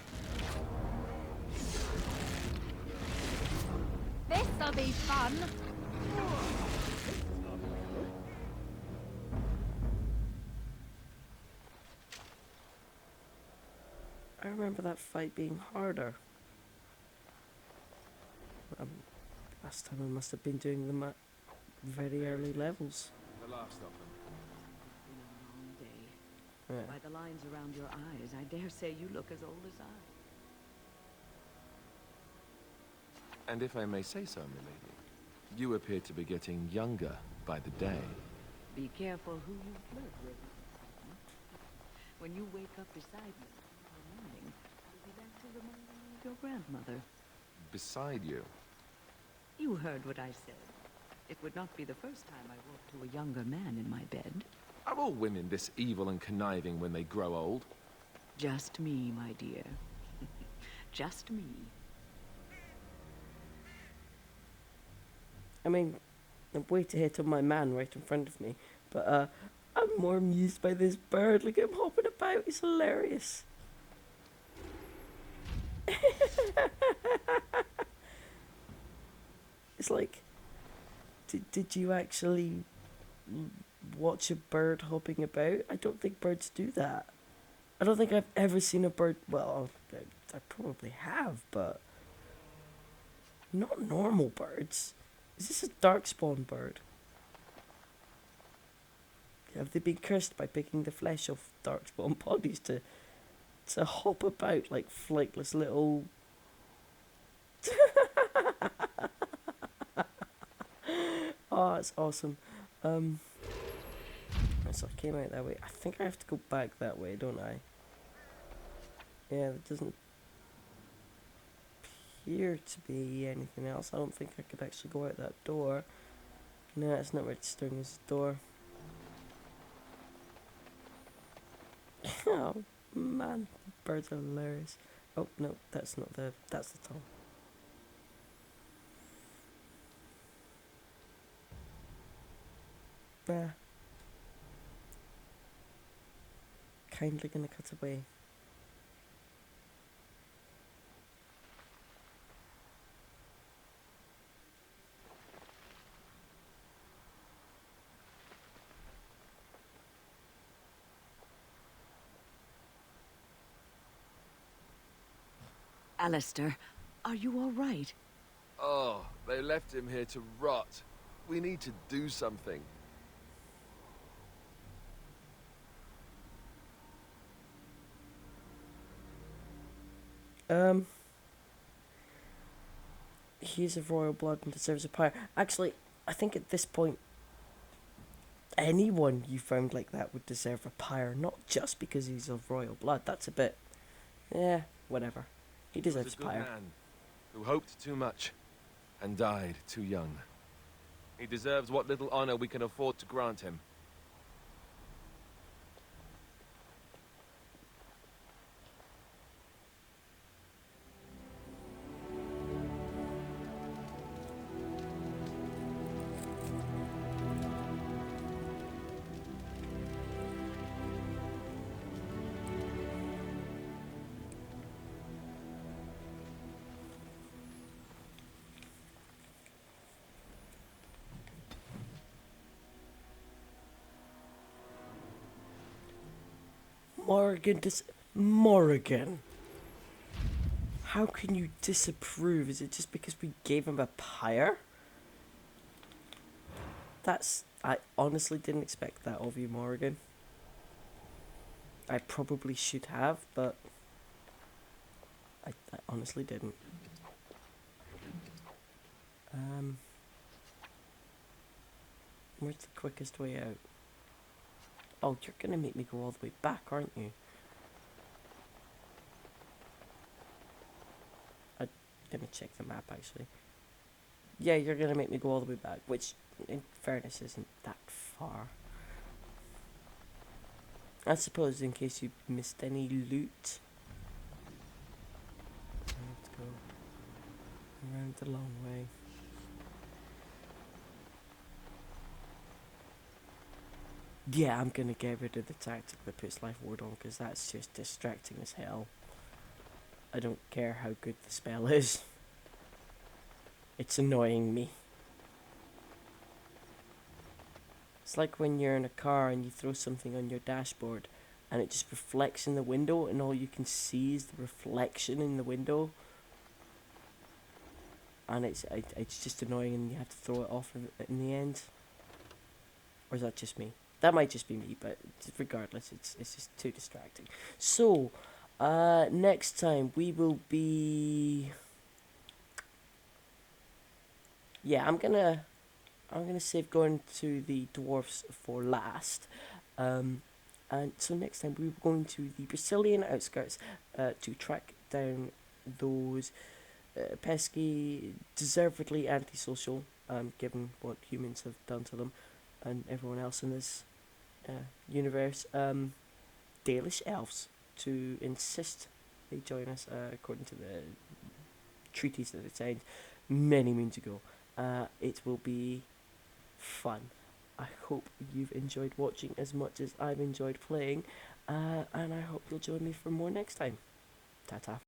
This'll be fun. I remember that fight being harder. Last time I must have been doing them at very early levels. The last of them. It's been a long day. Yeah. By the lines around your eyes, I dare say you look as old as I. And if I may say so, milady, you appear to be getting younger by the day. Be careful who you flirt with. When you wake up beside me in the morning, you'll be back to reminding me of your grandmother. Beside you. You heard what I said. It would not be the first time I walked to a younger man in my bed. Are all women this evil and conniving when they grow old? Just me, my dear. Just me. I mean, I'm way to hit on my man right in front of me, but I'm more amused by this bird. Look at him hopping about, he's hilarious. It's like, did you actually watch a bird hopping about? I don't think birds do that. I don't think I've ever seen a bird, well, I probably have, but not normal birds. Is this a darkspawn bird? Have they been cursed by picking the flesh off darkspawn bodies to hop about like flightless little... Oh, it's awesome. So I came out that way. I think I have to go back that way, don't I? Yeah, there doesn't appear to be anything else. I don't think I could actually go out that door. No, it's not registering as a door. Oh man, birds are hilarious. Oh no, that's not the, that's the tunnel. Nah. Kindly gonna cut away. Alistair, are you all right? Oh, they left him here to rot. We need to do something. He's of royal blood and deserves a pyre. Actually, I think at this point, anyone you found like that would deserve a pyre, not just because he's of royal blood. That's a bit, yeah, whatever. He He was deserves a good pyre. man who hoped too much and died too young. He deserves what little honor we can afford to grant him. Morrigan. How can you disapprove? Is it just because we gave him a pyre? I honestly didn't expect that of you, Morrigan. I probably should have, but I honestly didn't. Where's the quickest way out? Oh, you're gonna make me go all the way back, aren't you? I'm gonna check the map, actually. Yeah, you're gonna make me go all the way back, which, in fairness, isn't that far. I suppose, in case you missed any loot. Let's go around the long way. Yeah, I'm gonna get rid of the tactic that puts life ward on, because that's just distracting as hell. I don't care how good the spell is. It's annoying me. It's like when you're in a car and you throw something on your dashboard and it just reflects in the window and all you can see is the reflection in the window. And it's just annoying and you have to throw it off in the end. Or is that just me? That might just be me, but regardless, it's just too distracting. So, next time we will be... Yeah, I'm gonna save going to the dwarfs for last. And so next time we're going to the Brazilian outskirts to track down those pesky, deservedly antisocial, given what humans have done to them and everyone else in this universe, Dalish elves, to insist they join us according to the treaties that it signed many moons ago. It will be fun. I hope you've enjoyed watching as much as I've enjoyed playing, and I hope you'll join me for more next time. Ta-ta.